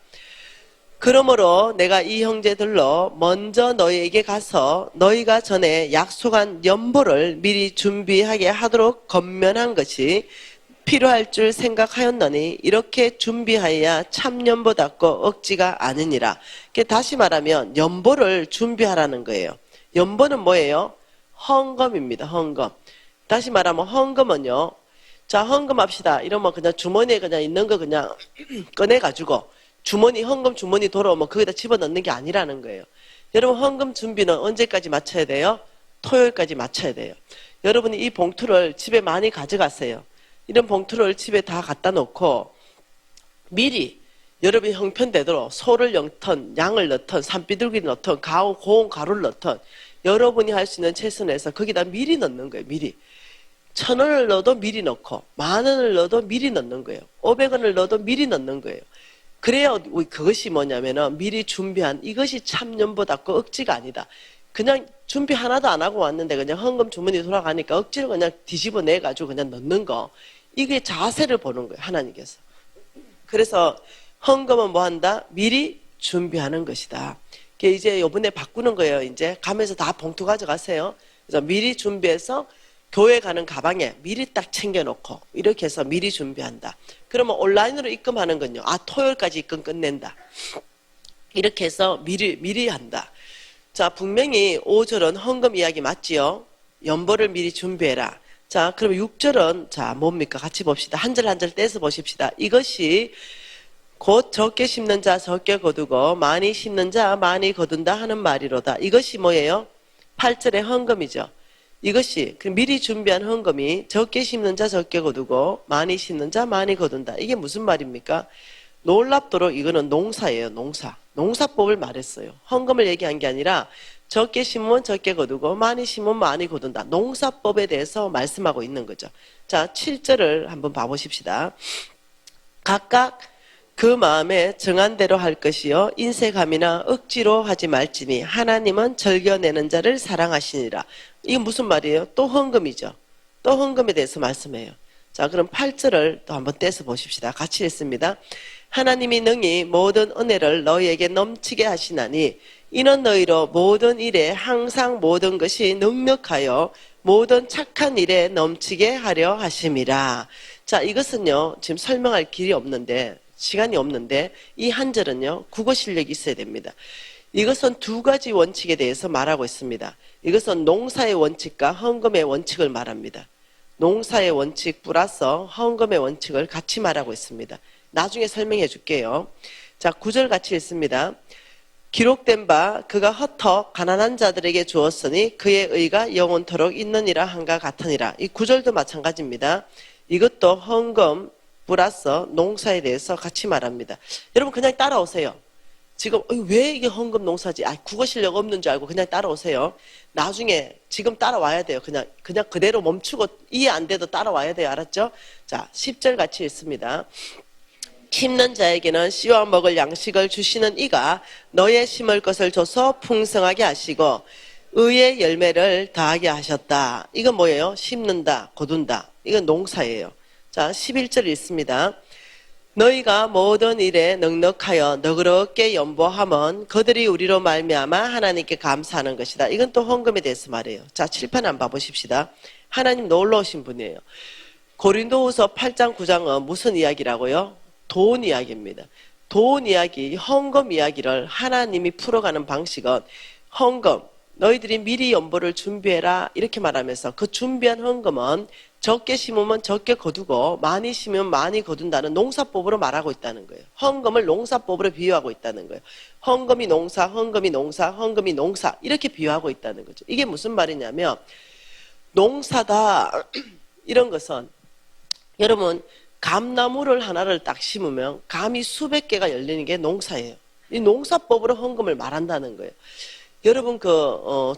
그러므로 내가 이 형제들로 먼저 너희에게 가서 너희가 전에 약속한 연보를 미리 준비하게 하도록 권면한 것이 필요할 줄 생각하였노니 이렇게 준비하여야 참 연보답고 억지가 아니니라. 다시 말하면 연보를 준비하라는 거예요. 연보는 뭐예요? 헌금입니다. 헌금. 다시 말하면 헌금은요. 자, 헌금합시다. 이러면 그냥 주머니에 그냥 있는 거 그냥 꺼내가지고 주머니, 헌금 주머니 돌아오면 거기다 집어넣는 게 아니라는 거예요. 여러분, 헌금 준비는 언제까지 마쳐야 돼요? 토요일까지 마쳐야 돼요. 여러분이 이 봉투를 집에 많이 가져가세요. 이런 봉투를 집에 다 갖다 놓고 미리 여러분이 형편대로 소를 넣든 양을 넣든 산비둘기를 넣든 고운 가루를 넣든 여러분이 할 수 있는 최선에서 거기다 미리 넣는 거예요. 미리. 1,000원을 넣어도 미리 넣고 10,000원을 넣어도 미리 넣는 거예요. 500원을 넣어도 미리 넣는 거예요. 그래야 그것이 뭐냐면은 미리 준비한 이것이 참념보다 억지가 아니다. 그냥 준비 하나도 안 하고 왔는데 그냥 헌금 주머니 돌아가니까 억지로 그냥 뒤집어 내 가지고 그냥 넣는 거. 이게 자세를 보는 거예요, 하나님께서. 그래서 헌금은 뭐 한다? 미리 준비하는 것이다. 이제 요번에 바꾸는 거예요. 이제 가면서 다 봉투 가져가세요. 그래서 미리 준비해서 교회 가는 가방에 미리 딱 챙겨놓고 이렇게 해서 미리 준비한다. 그러면 온라인으로 입금하는 건요. 토요일까지 입금 끝낸다. 이렇게 해서 미리 한다. 자, 분명히 5절은 헌금 이야기 맞지요? 연보를 미리 준비해라. 자, 그럼 6절은 자 뭡니까? 같이 봅시다. 한 절 한 절 떼서 보십시다. 이것이 곧 적게 심는 자 적게 거두고 많이 심는 자 많이 거둔다 하는 말이로다. 이것이 뭐예요? 8절의 헌금이죠. 이것이 미리 준비한 헌금이 적게 심는 자 적게 거두고 많이 심는 자 많이 거둔다. 이게 무슨 말입니까? 놀랍도록 이거는 농사예요. 농사법을 말했어요. 헌금을 얘기한 게 아니라 적게 심으면 적게 거두고 많이 심으면 많이 거둔다. 농사법에 대해서 말씀하고 있는 거죠. 자, 7절을 한번 봐보십시다. 각각 그 마음에 정한 대로 할 것이요 인색함이나 억지로 하지 말지니 하나님은 즐겨내는 자를 사랑하시니라. 이게 무슨 말이에요? 또 헌금이죠. 또 헌금에 대해서 말씀해요. 자, 그럼 8절을 또 한번 떼서 보십시다. 같이 읽습니다. 하나님이 능히 모든 은혜를 너희에게 넘치게 하시나니 이는 너희로 모든 일에 항상 모든 것이 넉넉하여 모든 착한 일에 넘치게 하려 하심이라. 자, 이것은요 지금 설명할 길이 없는데 시간이 없는데 이 한 절은요 국어 실력이 있어야 됩니다. 이것은 두 가지 원칙에 대해서 말하고 있습니다. 이것은 농사의 원칙과 헌금의 원칙을 말합니다. 농사의 원칙 플러스 헌금의 원칙을 같이 말하고 있습니다. 나중에 설명해 줄게요. 자, 9절 같이 읽습니다. 기록된 바 그가 흩어 가난한 자들에게 주었으니 그의 의가 영원토록 있느니라 한가 같으니라. 이 9절도 마찬가지입니다. 이것도 헌금 플러스 농사에 대해서 같이 말합니다. 여러분 그냥 따라오세요. 지금 왜 이게 헌금 농사지? 국어 실력 없는 줄 알고 그냥 따라오세요. 나중에 지금 따라와야 돼요. 그냥 그대로 멈추고 이해 안 돼도 따라와야 돼요. 알았죠? 자, 10절 같이 읽습니다. 심는 자에게는 씨와 먹을 양식을 주시는 이가 너의 심을 것을 줘서 풍성하게 하시고 의의 열매를 더하게 하셨다. 이건 뭐예요? 심는다, 거둔다. 이건 농사예요. 자, 11절 읽습니다. 너희가 모든 일에 넉넉하여 너그럽게 연보함은 그들이 우리로 말미암아 하나님께 감사하는 것이다. 이건 또 헌금에 대해서 말해요. 자, 칠판 한번 봐보십시다. 하나님 놀러 오신 분이에요. 고린도후서 8장 9장은 무슨 이야기라고요? 돈 이야기입니다. 돈 이야기, 헌금 이야기를 하나님이 풀어가는 방식은 헌금, 너희들이 미리 연보를 준비해라 이렇게 말하면서 그 준비한 헌금은 적게 심으면 적게 거두고 많이 심으면 많이 거둔다는 농사법으로 말하고 있다는 거예요. 헌금을 농사법으로 비유하고 있다는 거예요. 헌금이 농사, 헌금이 농사, 헌금이 농사 이렇게 비유하고 있다는 거죠. 이게 무슨 말이냐면 농사다 이런 것은 여러분 감나무를 하나를 딱 심으면 감이 수백 개가 열리는 게 농사예요. 이 농사법으로 헌금을 말한다는 거예요. 여러분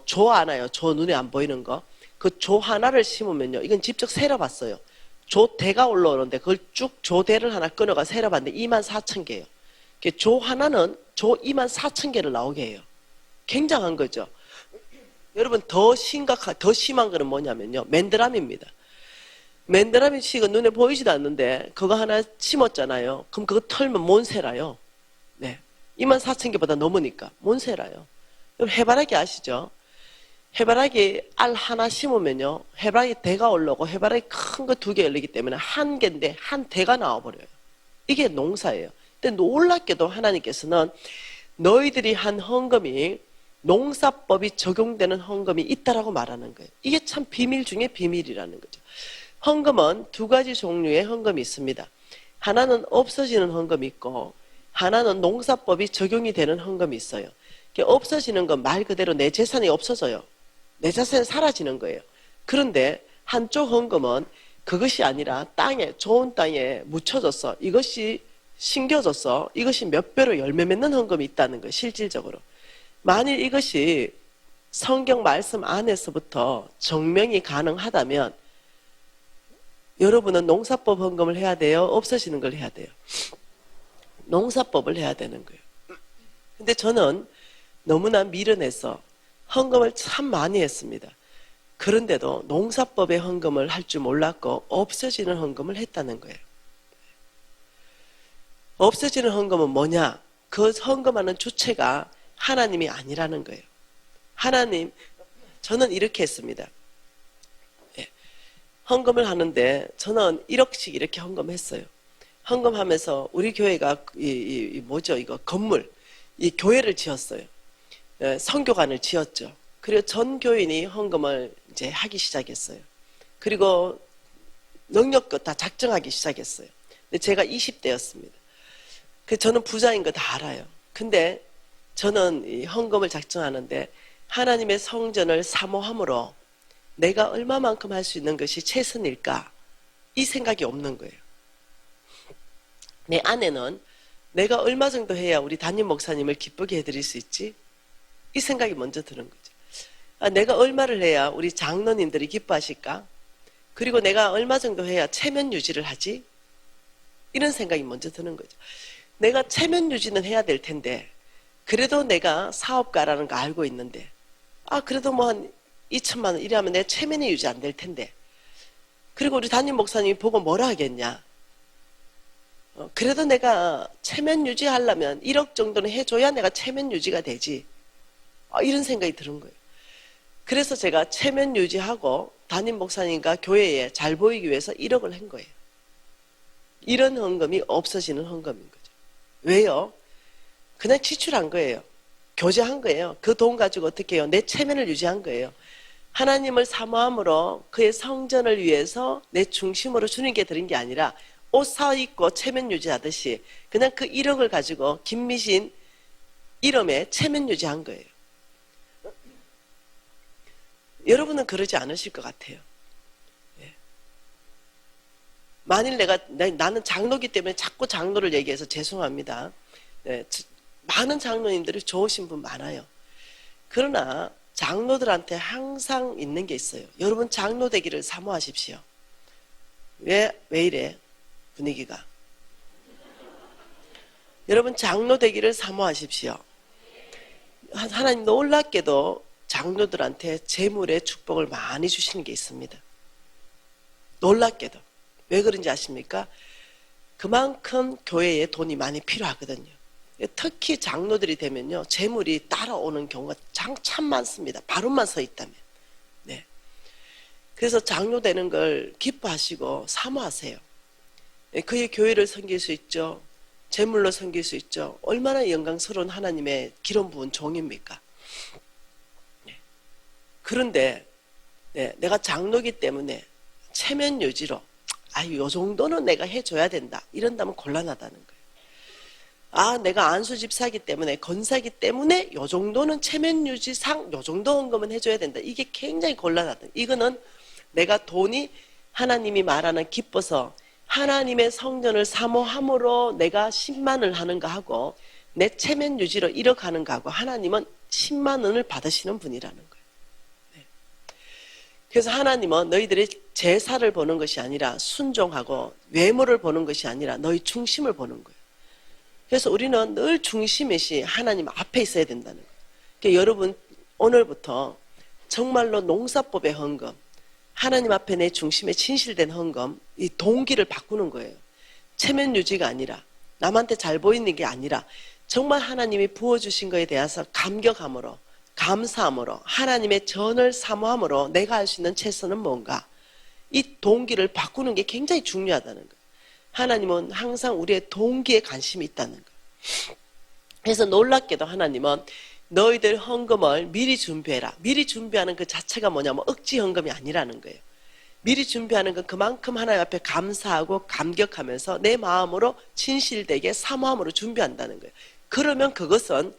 조 아나요? 조 눈에 안 보이는 거. 그 조 하나를 심으면요. 이건 직접 세려봤어요. 조대가 올라오는데 그걸 쭉 조대를 하나 끊어가 세려봤는데 24,000개예요. 조 하나는 조 24,000개를 나오게 해요. 굉장한 거죠. 여러분 더 심한 거는 뭐냐면요. 맨드라미입니다. 맨드라미 씨가 눈에 보이지도 않는데 그거 하나 심었잖아요. 그럼 그거 털면 몬세라요. 네, 24,000개보다 넘으니까 몬세라요. 그럼 해바라기 아시죠? 해바라기 알 하나 심으면요. 해바라기 대가 올라오고 해바라기 큰 거 2개 열리기 때문에 한 개인데 한 대가 나와버려요. 이게 농사예요. 근데 놀랍게도 하나님께서는 너희들이 한 헌금이 농사법이 적용되는 헌금이 있다라고 말하는 거예요. 이게 참 비밀 중에 비밀이라는 거죠. 헌금은 두 가지 종류의 헌금이 있습니다. 하나는 없어지는 헌금이 있고 하나는 농사법이 적용이 되는 헌금이 있어요. 없어지는 건 말 그대로 내 재산이 없어져요. 내 재산이 사라지는 거예요. 그런데 한쪽 헌금은 그것이 아니라 땅에 좋은 땅에 묻혀져서 이것이 심겨져서 이것이 몇 배로 열매 맺는 헌금이 있다는 거예요. 실질적으로. 만일 이것이 성경 말씀 안에서부터 증명이 가능하다면 여러분은 농사법 헌금을 해야 돼요? 없어지는 걸 해야 돼요? 농사법을 해야 되는 거예요. 근데 저는 너무나 미련해서 헌금을 참 많이 했습니다. 그런데도 농사법의 헌금을 할 줄 몰랐고 없어지는 헌금을 했다는 거예요. 없어지는 헌금은 뭐냐? 그 헌금하는 주체가 하나님이 아니라는 거예요. 하나님, 저는 이렇게 했습니다. 헌금을 하는데 저는 1억씩 이렇게 헌금했어요. 헌금하면서 우리 교회가 뭐죠? 이거 건물, 이 교회를 지었어요. 선교관을 지었죠. 그리고 전 교인이 헌금을 이제 하기 시작했어요. 그리고 능력껏 다 작정하기 시작했어요. 근데 제가 20대였습니다. 저는 부자인 거 다 알아요. 근데 저는 이 헌금을 작정하는데 하나님의 성전을 사모함으로 내가 얼마만큼 할 수 있는 것이 최선일까? 이 생각이 없는 거예요. 내 안에는 내가 얼마 정도 해야 우리 담임 목사님을 기쁘게 해드릴 수 있지? 이 생각이 먼저 드는 거죠. 내가 얼마를 해야 우리 장로님들이 기뻐하실까? 그리고 내가 얼마 정도 해야 체면 유지를 하지? 이런 생각이 먼저 드는 거죠. 내가 체면 유지는 해야 될 텐데 그래도 내가 사업가라는 거 알고 있는데 그래도 뭐 한 2천만 원 이래하면 내 체면이 유지 안 될 텐데 그리고 우리 담임 목사님이 보고 뭐라 하겠냐? 그래도 내가 체면 유지하려면 1억 정도는 해줘야 내가 체면 유지가 되지. 이런 생각이 드는 거예요. 그래서 제가 체면 유지하고 담임 목사님과 교회에 잘 보이기 위해서 1억을 한 거예요. 이런 헌금이 없어지는 헌금인 거죠. 왜요? 그냥 지출한 거예요. 교제한 거예요. 그 돈 가지고 어떻게 해요? 내 체면을 유지한 거예요. 하나님을 사모함으로 그의 성전을 위해서 내 중심으로 주님께 드린 게 아니라 옷 사입고 체면 유지하듯이 그냥 그 1억을 가지고 김미신 이름에 체면 유지한 거예요. 여러분은 그러지 않으실 것 같아요. 만일 나는 장로기 때문에 자꾸 장로를 얘기해서 죄송합니다. 많은 장로님들이 좋으신 분 많아요. 그러나 장로들한테 항상 있는 게 있어요. 여러분 장로 되기를 사모하십시오. 왜 이래? 분위기가. 여러분 장로 되기를 사모하십시오. 하나님 놀랍게도 장로들한테 재물의 축복을 많이 주시는 게 있습니다. 놀랍게도. 왜 그런지 아십니까? 그만큼 교회에 돈이 많이 필요하거든요. 특히 장로들이 되면요, 재물이 따라오는 경우가 참 많습니다. 바로만 서 있다면. 네. 그래서 장로 되는 걸 기뻐하시고 사모하세요. 그의 교회를 섬길 수 있죠. 재물로 섬길 수 있죠. 얼마나 영광스러운 하나님의 기름 부은 종입니까? 네. 그런데 내가 장로기 때문에 체면 유지로 요 정도는 내가 해줘야 된다. 이런다면 곤란하다는 거예요. 내가 안수 집사기 때문에 권사기 때문에 요 정도는 체면 유지상 요 정도 헌금은 해줘야 된다. 이게 굉장히 곤란하다. 이거는 내가 돈이 하나님이 말하는 기뻐서 하나님의 성전을 사모함으로 내가 10만을 하는 거 하고 내 체면 유지로 1억 하는 거 하고 하나님은 10만 원을 받으시는 분이라는 거예요. 네. 그래서 하나님은 너희들이 제사를 보는 것이 아니라 순종하고 외모를 보는 것이 아니라 너희 중심을 보는 거예요. 그래서 우리는 늘 중심이시 하나님 앞에 있어야 된다는 거예요. 그러니까 여러분 오늘부터 정말로 농사법의 헌금, 하나님 앞에 내 중심에 진실된 헌금, 이 동기를 바꾸는 거예요. 체면 유지가 아니라 남한테 잘 보이는 게 아니라 정말 하나님이 부어주신 것에 대해서 감격함으로 감사함으로 하나님의 전을 사모함으로 내가 할 수 있는 최선은 뭔가 이 동기를 바꾸는 게 굉장히 중요하다는 거예요. 하나님은 항상 우리의 동기에 관심이 있다는 거예요. 그래서 놀랍게도 하나님은 너희들 헌금을 미리 준비해라. 미리 준비하는 그 자체가 뭐냐면 억지 헌금이 아니라는 거예요. 미리 준비하는 건 그만큼 하나님 앞에 감사하고 감격하면서 내 마음으로 진실되게 사모함으로 준비한다는 거예요. 그러면 그것은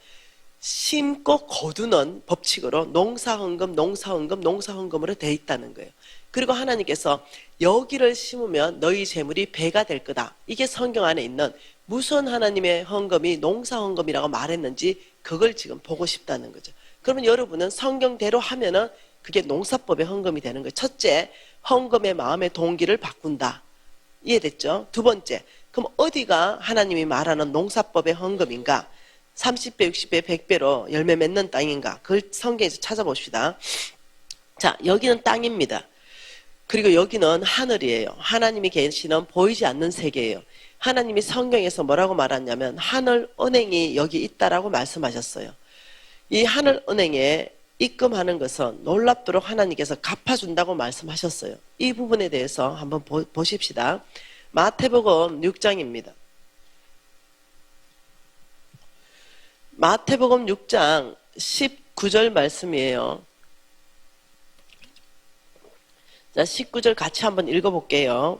심고 거두는 법칙으로 농사헌금, 농사헌금, 농사헌금으로 돼 있다는 거예요. 그리고 하나님께서 여기를 심으면 너희 재물이 배가 될 거다. 이게 성경 안에 있는 무슨 하나님의 헌금이 농사헌금이라고 말했는지 그걸 지금 보고 싶다는 거죠. 그러면 여러분은 성경대로 하면은 그게 농사법의 헌금이 되는 거예요. 첫째, 헌금의 마음의 동기를 바꾼다. 이해됐죠? 두 번째, 그럼 어디가 하나님이 말하는 농사법의 헌금인가? 30배, 60배, 100배로 열매 맺는 땅인가? 그걸 성경에서 찾아봅시다. 자, 여기는 땅입니다. 그리고 여기는 하늘이에요. 하나님이 계시는 보이지 않는 세계예요. 하나님이 성경에서 뭐라고 말하냐면 하늘 은행이 여기 있다라고 말씀하셨어요. 이 하늘 은행에 입금하는 것은 놀랍도록 하나님께서 갚아준다고 말씀하셨어요. 이 부분에 대해서 한번 보십시다. 마태복음 6장입니다. 마태복음 6장 19절 말씀이에요. 자, 19절 같이 한번 읽어볼게요.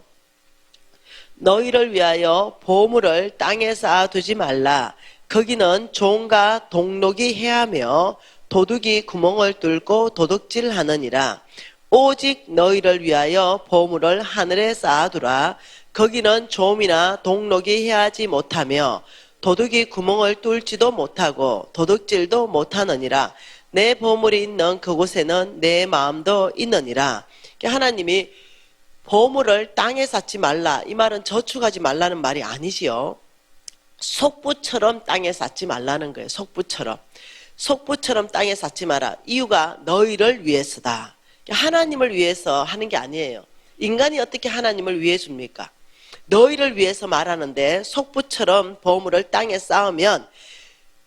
너희를 위하여 보물을 땅에 쌓아두지 말라. 거기는 종과 동록이 해하며 도둑이 구멍을 뚫고 도둑질하느니라. 오직 너희를 위하여 보물을 하늘에 쌓아두라. 거기는 좀이나 동록이 해하지 못하며 도둑이 구멍을 뚫지도 못하고 도둑질도 못하느니라. 내 보물이 있는 그곳에는 내 마음도 있느니라. 하나님이 보물을 땅에 쌓지 말라. 이 말은 저축하지 말라는 말이 아니지요. 속부처럼 땅에 쌓지 말라는 거예요. 속부처럼. 속부처럼 땅에 쌓지 마라. 이유가 너희를 위해서다. 하나님을 위해서 하는 게 아니에요. 인간이 어떻게 하나님을 위해 줍니까? 너희를 위해서 말하는데 속부처럼 보물을 땅에 쌓으면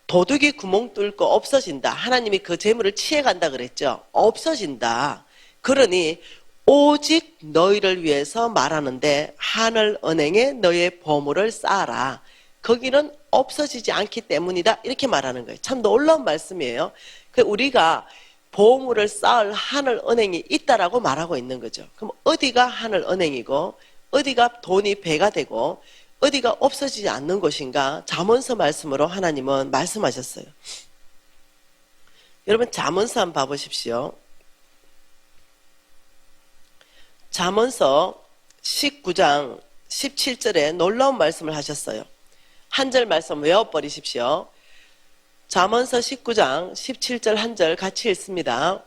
도둑이 구멍 뚫고 없어진다. 하나님이 그 재물을 취해간다 그랬죠. 없어진다. 그러니 오직 너희를 위해서 말하는데 하늘 은행에 너의 보물을 쌓아라. 거기는 없어지지 않기 때문이다. 이렇게 말하는 거예요. 참 놀라운 말씀이에요. 우리가 보물을 쌓을 하늘 은행이 있다라고 말하고 있는 거죠. 그럼 어디가 하늘 은행이고 어디가 돈이 배가 되고 어디가 없어지지 않는 곳인가? 잠언서 말씀으로 하나님은 말씀하셨어요. 여러분 잠언서 한번 봐보십시오. 잠언서 19장 17절에 놀라운 말씀을 하셨어요. 한 절 말씀 외워버리십시오. 잠언서 19장 17절 한 절 같이 읽습니다.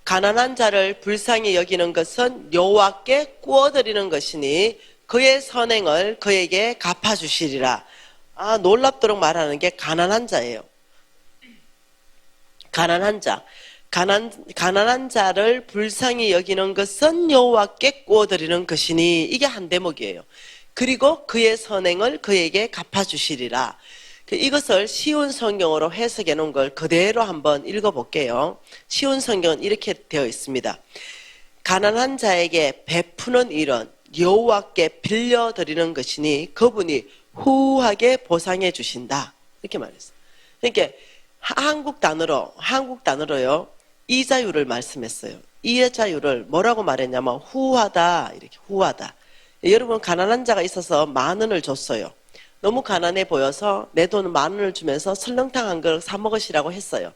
가난한 자를 불쌍히 여기는 것은 여호와께 구워드리는 것이니 그의 선행을 그에게 갚아주시리라. 아, 놀랍도록 말하는 게 가난한 자예요. 가난한 자. 가난한 자를 불쌍히 여기는 것은 여호와께 구워드리는 것이니 이게 한 대목이에요. 그리고 그의 선행을 그에게 갚아주시리라. 이것을 쉬운 성경으로 해석해 놓은 걸 그대로 한번 읽어볼게요. 쉬운 성경은 이렇게 되어 있습니다. 가난한 자에게 베푸는 일은 여호와께 빌려드리는 것이니 그분이 후하게 보상해 주신다. 이렇게 말했어요. 그러니까 한국 단어로요. 이자율을 말씀했어요. 이자율을 뭐라고 말했냐면 후하다. 이렇게 후하다. 여러분 가난한 자가 있어서 10,000원을 줬어요. 너무 가난해 보여서 내 돈 10,000원을 주면서 설렁탕 한 그릇 사 먹으시라고 했어요.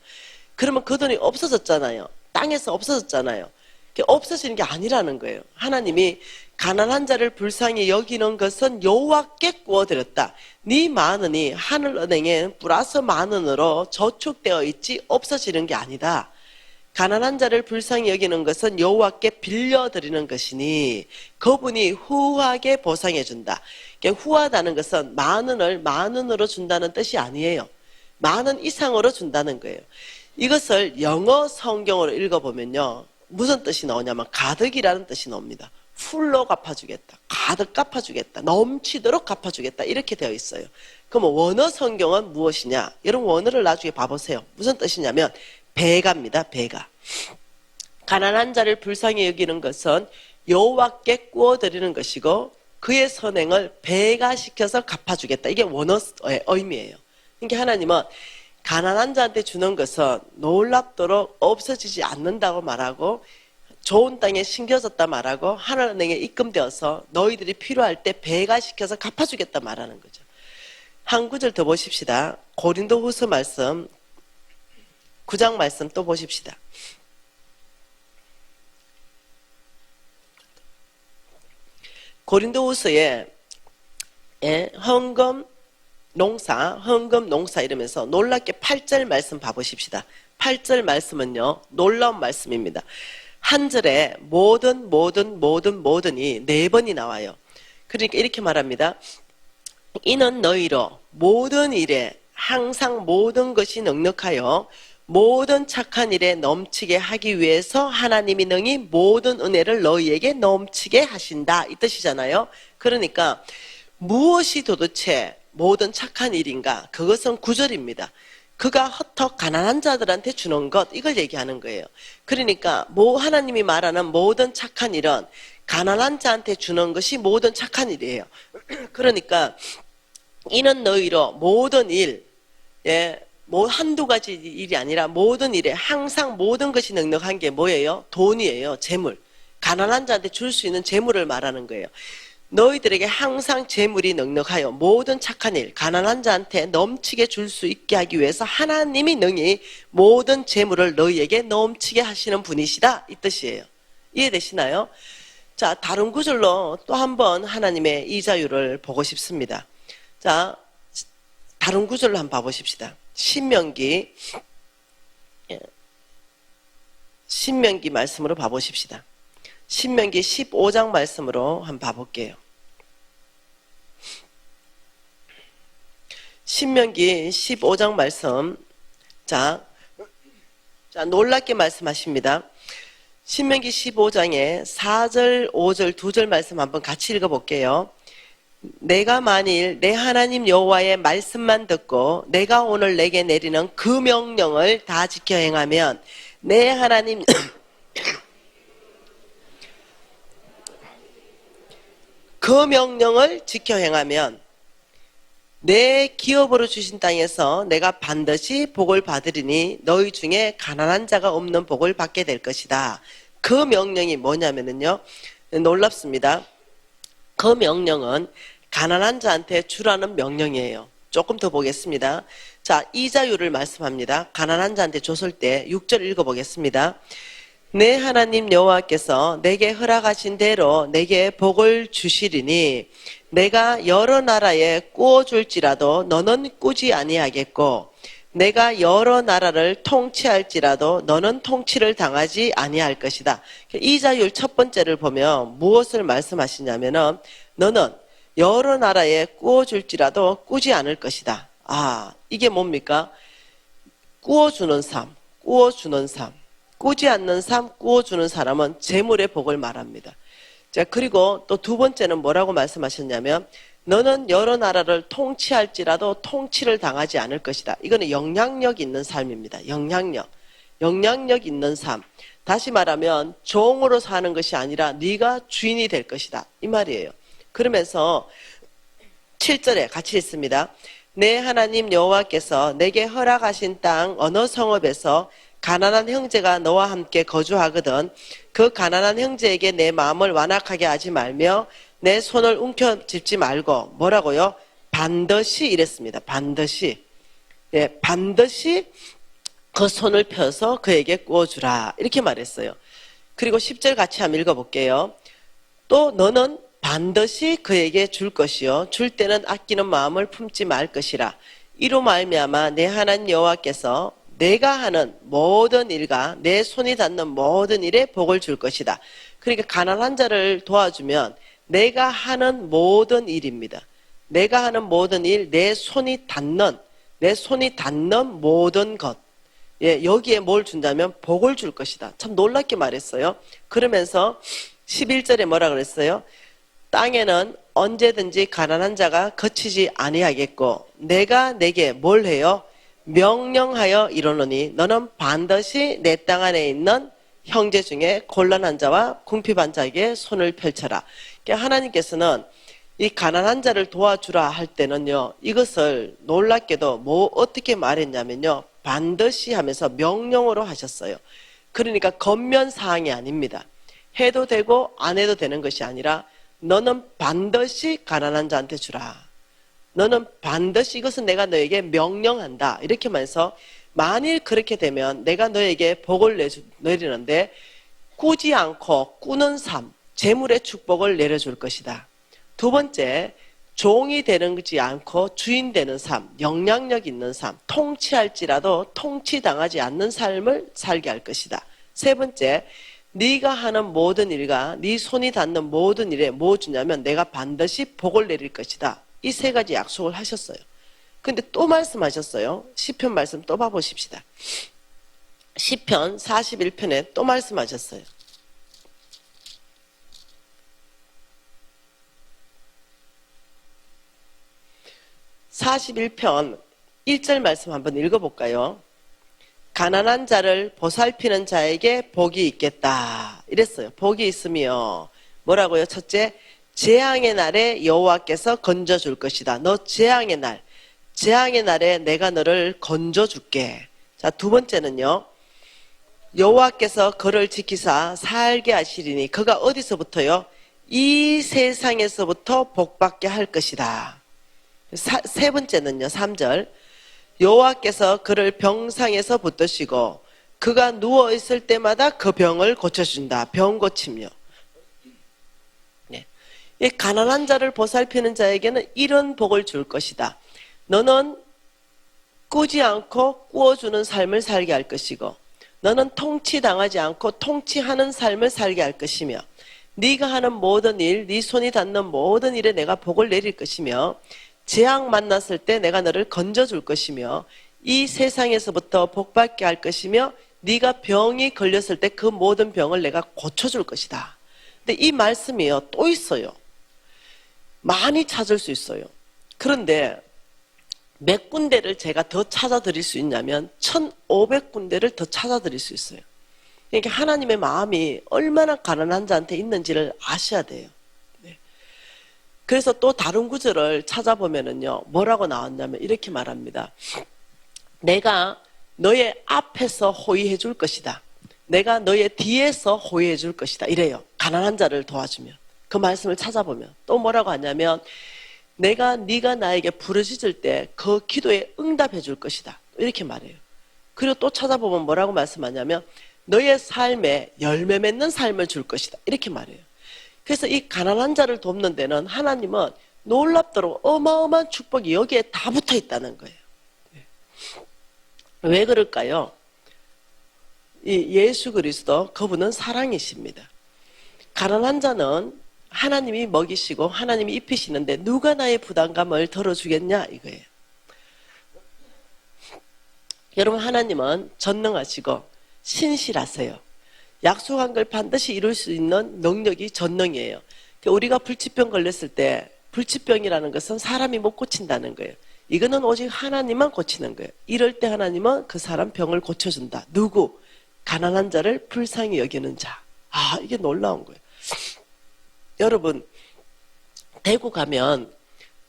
그러면 그 돈이 없어졌잖아요. 땅에서 없어졌잖아요. 없어지는 게 아니라는 거예요. 하나님이 가난한 자를 불쌍히 여기는 것은 여호와께 구워드렸다. 네 10,000원이 하늘은행에 플러스 10,000원으로 저축되어 있지 없어지는 게 아니다. 가난한 자를 불쌍히 여기는 것은 여호와께 빌려드리는 것이니 그분이 후하게 보상해 준다. 후하다는 것은 10,000원을 10,000원으로 준다는 뜻이 아니에요. 10,000원 이상으로 준다는 거예요. 이것을 영어 성경으로 읽어보면요. 무슨 뜻이 나오냐면 가득이라는 뜻이 나옵니다. 풀로 갚아주겠다. 가득 갚아주겠다. 넘치도록 갚아주겠다. 이렇게 되어 있어요. 그럼 원어 성경은 무엇이냐? 여러분 원어를 나중에 봐보세요. 무슨 뜻이냐면 배가입니다. 배가. 가난한 자를 불쌍히 여기는 것은 여호와께 구워드리는 것이고 그의 선행을 배가시켜서 갚아주겠다. 이게 원어의 의미예요. 그러니까 하나님은 가난한 자한테 주는 것은 놀랍도록 없어지지 않는다고 말하고 좋은 땅에 심겨졌다 말하고 하늘은행에 입금되어서 너희들이 필요할 때 배가시켜서 갚아주겠다 말하는 거죠. 한 구절 더 보십시다. 고린도후서 말씀 9장 말씀 또 보십시다. 고린도후서에 헌금 농사 이러면서 놀랍게 8절 말씀 봐보십시다. 8절 말씀은요 놀라운 말씀입니다. 한 절에 모든이 4번이 나와요. 그러니까 이렇게 말합니다. 이는 너희로 모든 일에 항상 모든 것이 넉넉하여 모든 착한 일에 넘치게 하기 위해서 하나님이 능히 모든 은혜를 너희에게 넘치게 하신다, 이 뜻이잖아요. 그러니까 무엇이 도대체 모든 착한 일인가? 그것은 9절입니다. 그가 헛헛 가난한 자들한테 주는 것, 이걸 얘기하는 거예요. 그러니까 하나님이 말하는 모든 착한 일은 가난한 자한테 주는 것이 모든 착한 일이에요. 그러니까 이는 너희로 모든 일, 뭐 한두 가지 일이 아니라 모든 일에 항상 모든 것이 넉넉한 게 뭐예요? 돈이에요. 재물. 가난한 자한테 줄 수 있는 재물을 말하는 거예요. 너희들에게 항상 재물이 넉넉하여 모든 착한 일, 가난한 자한테 넘치게 줄 수 있게 하기 위해서 하나님이 능히 모든 재물을 너희에게 넘치게 하시는 분이시다, 이 뜻이에요. 이해되시나요? 자, 다른 구절로 또 한번 하나님의 이 자유를 보고 싶습니다. 자, 다른 구절로 한번 봐보십시다. 신명기 말씀으로 봐보십시다. 신명기 15장 말씀으로 한번 봐볼게요. 신명기 15장 말씀. 자, 놀랍게 말씀하십니다. 신명기 15장에 4절, 5절, 2절 말씀 한번 같이 읽어볼게요. 내가 만일 내 하나님 여호와의 말씀만 듣고 내가 오늘 내게 내리는 그 명령을 다 지켜 행하면 내 하나님 그 명령을 지켜 행하면 내 기업으로 주신 땅에서 내가 반드시 복을 받으리니 너희 중에 가난한 자가 없는 복을 받게 될 것이다. 그 명령이 뭐냐면요, 놀랍습니다. 그 명령은 가난한 자한테 주라는 명령이에요. 조금 더 보겠습니다. 자, 이 자유를 말씀합니다. 가난한 자한테 줬을 때 6절 읽어보겠습니다. 내 하나님 여호와께서 내게 허락하신 대로 내게 복을 주시리니 내가 여러 나라에 꾸어줄지라도 너는 꾸지 아니하겠고 내가 여러 나라를 통치할지라도 너는 통치를 당하지 아니할 것이다. 이 자율 첫 번째를 보면 무엇을 말씀하시냐면은 너는 여러 나라에 꾸어줄지라도 꾸지 않을 것이다. 아, 이게 뭡니까? 꾸어주는 삶, 꾸어주는 삶. 꾸지 않는 삶, 꾸어주는 사람은 재물의 복을 말합니다. 자, 그리고 또 두 번째는 뭐라고 말씀하셨냐면 너는 여러 나라를 통치할지라도 통치를 당하지 않을 것이다. 이거는 영향력 있는 삶입니다. 영향력 있는 삶. 다시 말하면 종으로 사는 것이 아니라 네가 주인이 될 것이다, 이 말이에요. 그러면서 7절에 같이 읽습니다. 내 하나님 여호와께서 내게 허락하신 땅 어느 성읍에서 가난한 형제가 너와 함께 거주하거든 그 가난한 형제에게 내 마음을 완악하게 하지 말며 내 손을 움켜쥐지 말고 뭐라고요? 반드시 이랬습니다. 반드시. 예, 반드시 그 손을 펴서 그에게 꾸어주라, 이렇게 말했어요. 그리고 10절 같이 한번 읽어볼게요. 또 너는 반드시 그에게 줄 것이요 줄 때는 아끼는 마음을 품지 말 것이라. 이로 말미암아 내 하나님 여호와께서 내가 하는 모든 일과 내 손이 닿는 모든 일에 복을 줄 것이다. 그러니까 가난한 자를 도와주면 내가 하는 모든 일입니다. 내가 하는 모든 일, 내 손이 닿는 모든 것. 예, 여기에 뭘 준다면 복을 줄 것이다. 참 놀랍게 말했어요. 그러면서 11절에 뭐라 그랬어요? 땅에는 언제든지 가난한 자가 거치지 아니하겠고 내가 내게 뭘 해요? 명령하여 이르노니 너는 반드시 내 땅 안에 있는 형제 중에 곤란한 자와 궁핍한 자에게 손을 펼쳐라. 그러니까 하나님께서는 이 가난한 자를 도와주라 할 때는요, 이것을 놀랍게도 어떻게 말했냐면요, 반드시 하면서 명령으로 하셨어요. 그러니까 겉면사항이 아닙니다. 해도 되고 안 해도 되는 것이 아니라 너는 반드시 가난한 자한테 주라. 너는 반드시 이것은 내가 너에게 명령한다. 이렇게 말해서 만일 그렇게 되면 내가 너에게 복을 내리는데 꾸지 않고 꾸는 삶, 재물의 축복을 내려줄 것이다. 두 번째, 종이 되지 않고 주인 되는 삶, 영향력 있는 삶, 통치할지라도 통치당하지 않는 삶을 살게 할 것이다. 세 번째, 네가 하는 모든 일과 네 손이 닿는 모든 일에 뭐 주냐면 내가 반드시 복을 내릴 것이다. 이 세 가지 약속을 하셨어요. 근데 또 말씀하셨어요. 시편 말씀 또 봐보십시다. 시편 41편에 또 말씀하셨어요. 41편 1절 말씀 한번 읽어볼까요? 가난한 자를 보살피는 자에게 복이 있겠다. 이랬어요. 복이 있으며 뭐라고요? 첫째, 재앙의 날에 여호와께서 건져줄 것이다. 너 재앙의 날에 내가 너를 건져줄게. 자, 두 번째는요. 여호와께서 그를 지키사 살게 하시리니 그가 어디서부터요? 이 세상에서부터 복받게 할 것이다. 세 번째는요. 3절. 여호와께서 그를 병상에서 붙드시고 그가 누워있을 때마다 그 병을 고쳐준다. 병 고침요. 네. 이 가난한 자를 보살피는 자에게는 이런 복을 줄 것이다. 너는 꾸지 않고 꾸어주는 삶을 살게 할 것이고 너는 통치당하지 않고 통치하는 삶을 살게 할 것이며 네가 하는 모든 일, 네 손이 닿는 모든 일에 내가 복을 내릴 것이며 재앙 만났을 때 내가 너를 건져줄 것이며 이 세상에서부터 복받게 할 것이며 네가 병이 걸렸을 때 그 모든 병을 내가 고쳐줄 것이다. 근데 이 말씀이요 또 있어요. 많이 찾을 수 있어요. 그런데 몇 군데를 제가 더 찾아드릴 수 있냐면 1500군데를 더 찾아드릴 수 있어요. 그러니까 하나님의 마음이 얼마나 가난한 자한테 있는지를 아셔야 돼요. 그래서 또 다른 구절을 찾아보면은요, 뭐라고 나왔냐면 이렇게 말합니다. 내가 너의 앞에서 호위해 줄 것이다. 내가 너의 뒤에서 호위해 줄 것이다. 이래요. 가난한 자를 도와주면. 그 말씀을 찾아보면 또 뭐라고 하냐면 네가 나에게 부르짖을 때 그 기도에 응답해 줄 것이다. 이렇게 말해요. 그리고 또 찾아보면 뭐라고 말씀하냐면 너의 삶에 열매 맺는 삶을 줄 것이다. 이렇게 말해요. 그래서 이 가난한 자를 돕는 데는 하나님은 놀랍도록 어마어마한 축복이 여기에 다 붙어 있다는 거예요. 왜 그럴까요? 이 예수 그리스도 그분은 사랑이십니다. 가난한 자는 하나님이 먹이시고 하나님이 입히시는데 누가 나의 부담감을 덜어주겠냐 이거예요. 여러분 하나님은 전능하시고 신실하세요. 약속한 걸 반드시 이룰 수 있는 능력이 전능이에요. 우리가 불치병 걸렸을 때 불치병이라는 것은 사람이 못 고친다는 거예요. 이거는 오직 하나님만 고치는 거예요. 이럴 때 하나님은 그 사람 병을 고쳐준다. 누구? 가난한 자를 불쌍히 여기는 자. 아, 이게 놀라운 거예요. 여러분 대구 가면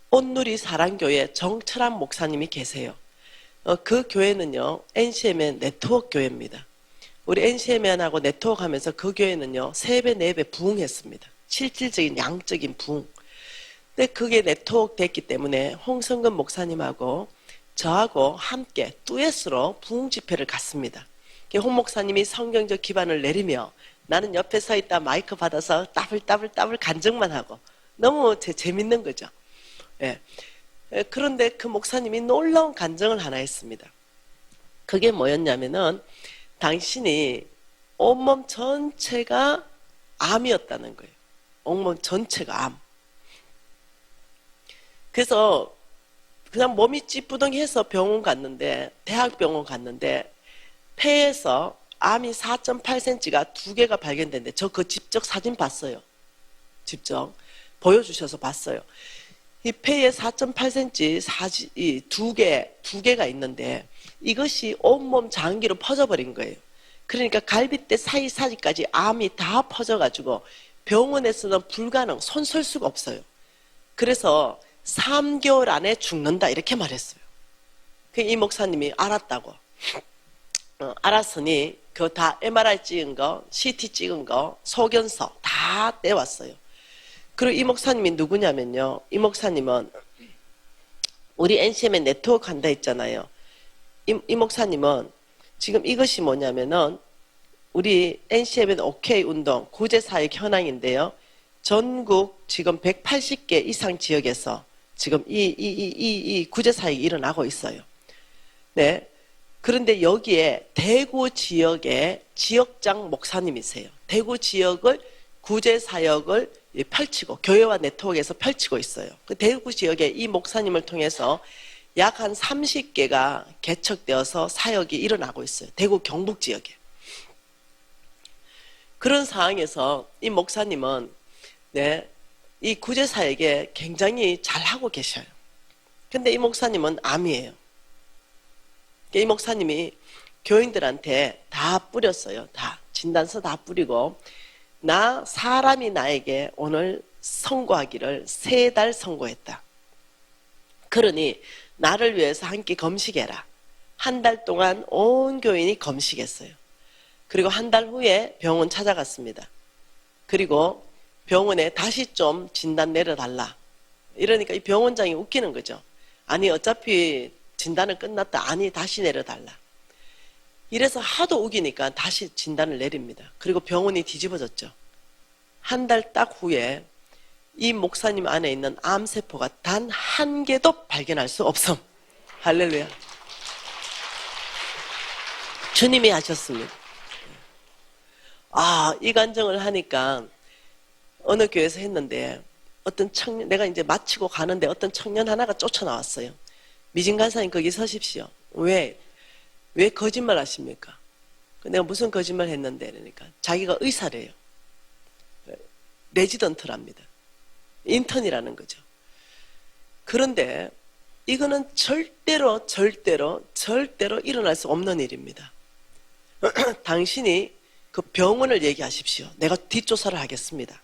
온누리 사랑교회 정철한 목사님이 계세요. 그 교회는요 NCM의 네트워크 교회입니다. 우리 NCM하고 네트워크 하면서 그 교회는요 3배 4배 부흥했습니다. 실질적인 양적인 부흥. 근데 그게 네트워크 됐기 때문에 홍성근 목사님하고 저하고 함께 듀엣으로 부흥 집회를 갔습니다. 홍 목사님이 성경적 기반을 내리며 나는 옆에 서 있다 마이크 받아서 따블따블 간증만 하고 너무 재밌는 거죠. 예. 그런데 그 목사님이 놀라운 간증을 하나 했습니다. 그게 뭐였냐면은 당신이 온몸 전체가 암이었다는 거예요. 온몸 전체가 암. 그래서 그냥 몸이 찌뿌둥해서 병원 갔는데 대학병원 갔는데 폐에서 암이 4.8cm가 2개가 발견됐는데 저 그 직접 사진 봤어요. 직접 보여주셔서 봤어요. 이 폐에 4.8cm 2개가 있는데 이것이 온몸 장기로 퍼져버린 거예요. 그러니까 갈비뼈 사이사이까지 암이 다 퍼져가지고 병원에서는 불가능, 손 쓸 수가 없어요. 그래서 3개월 안에 죽는다 이렇게 말했어요. 이 목사님이 알았다고. 알았으니 그 다 MRI 찍은 거, CT 찍은 거, 소견서 다 떼왔어요. 그리고 이 목사님이 누구냐면요. 이 목사님은 우리 NCM에 네트워크 한다 했잖아요. 이 목사님은 지금 이것이 뭐냐면은 우리 NCM의 OK 운동 구제사역 현황인데요. 전국 지금 180개 이상 지역에서 지금 이 구제사역이 일어나고 있어요. 네. 그런데 여기에 대구 지역의 지역장 목사님이세요. 대구 지역을 구제 사역을 펼치고 교회와 네트워크에서 펼치고 있어요. 그 대구 지역의 이 목사님을 통해서 약 한 30개가 개척되어서 사역이 일어나고 있어요. 대구 경북 지역에. 그런 상황에서 이 목사님은 이 구제 사역에 굉장히 잘하고 계셔요. 근데 이 목사님은 암이에요. 이 목사님이 교인들한테 다 뿌렸어요. 다 진단서 다 뿌리고 사람이 나에게 오늘 선고하기를 3달 선고했다. 그러니 나를 위해서 함께 검식해라. 한 달 동안 온 교인이 검식했어요. 그리고 한 달 후에 병원 찾아갔습니다. 그리고 병원에 다시 좀 진단 내려달라. 이러니까 이 병원장이 웃기는 거죠. 아니 어차피 진단은 끝났다. 아니 다시 내려달라. 이래서 하도 우기니까 다시 진단을 내립니다. 그리고 병원이 뒤집어졌죠. 한 달 딱 후에 이 목사님 안에 있는 암세포가 단 한 개도 발견할 수 없음. 할렐루야. 주님이 하셨습니다. 이 간증을 하니까 어느 교회에서 했는데 어떤 청년, 내가 이제 마치고 가는데 어떤 청년 하나가 쫓아나왔어요. 미진 간사님 거기 서십시오. 왜 거짓말 하십니까? 내가 무슨 거짓말 했는데 그러니까 자기가 의사래요. 레지던트랍니다. 인턴이라는 거죠. 그런데 이거는 절대로 일어날 수 없는 일입니다. 당신이 그 병원을 얘기하십시오. 내가 뒷조사를 하겠습니다.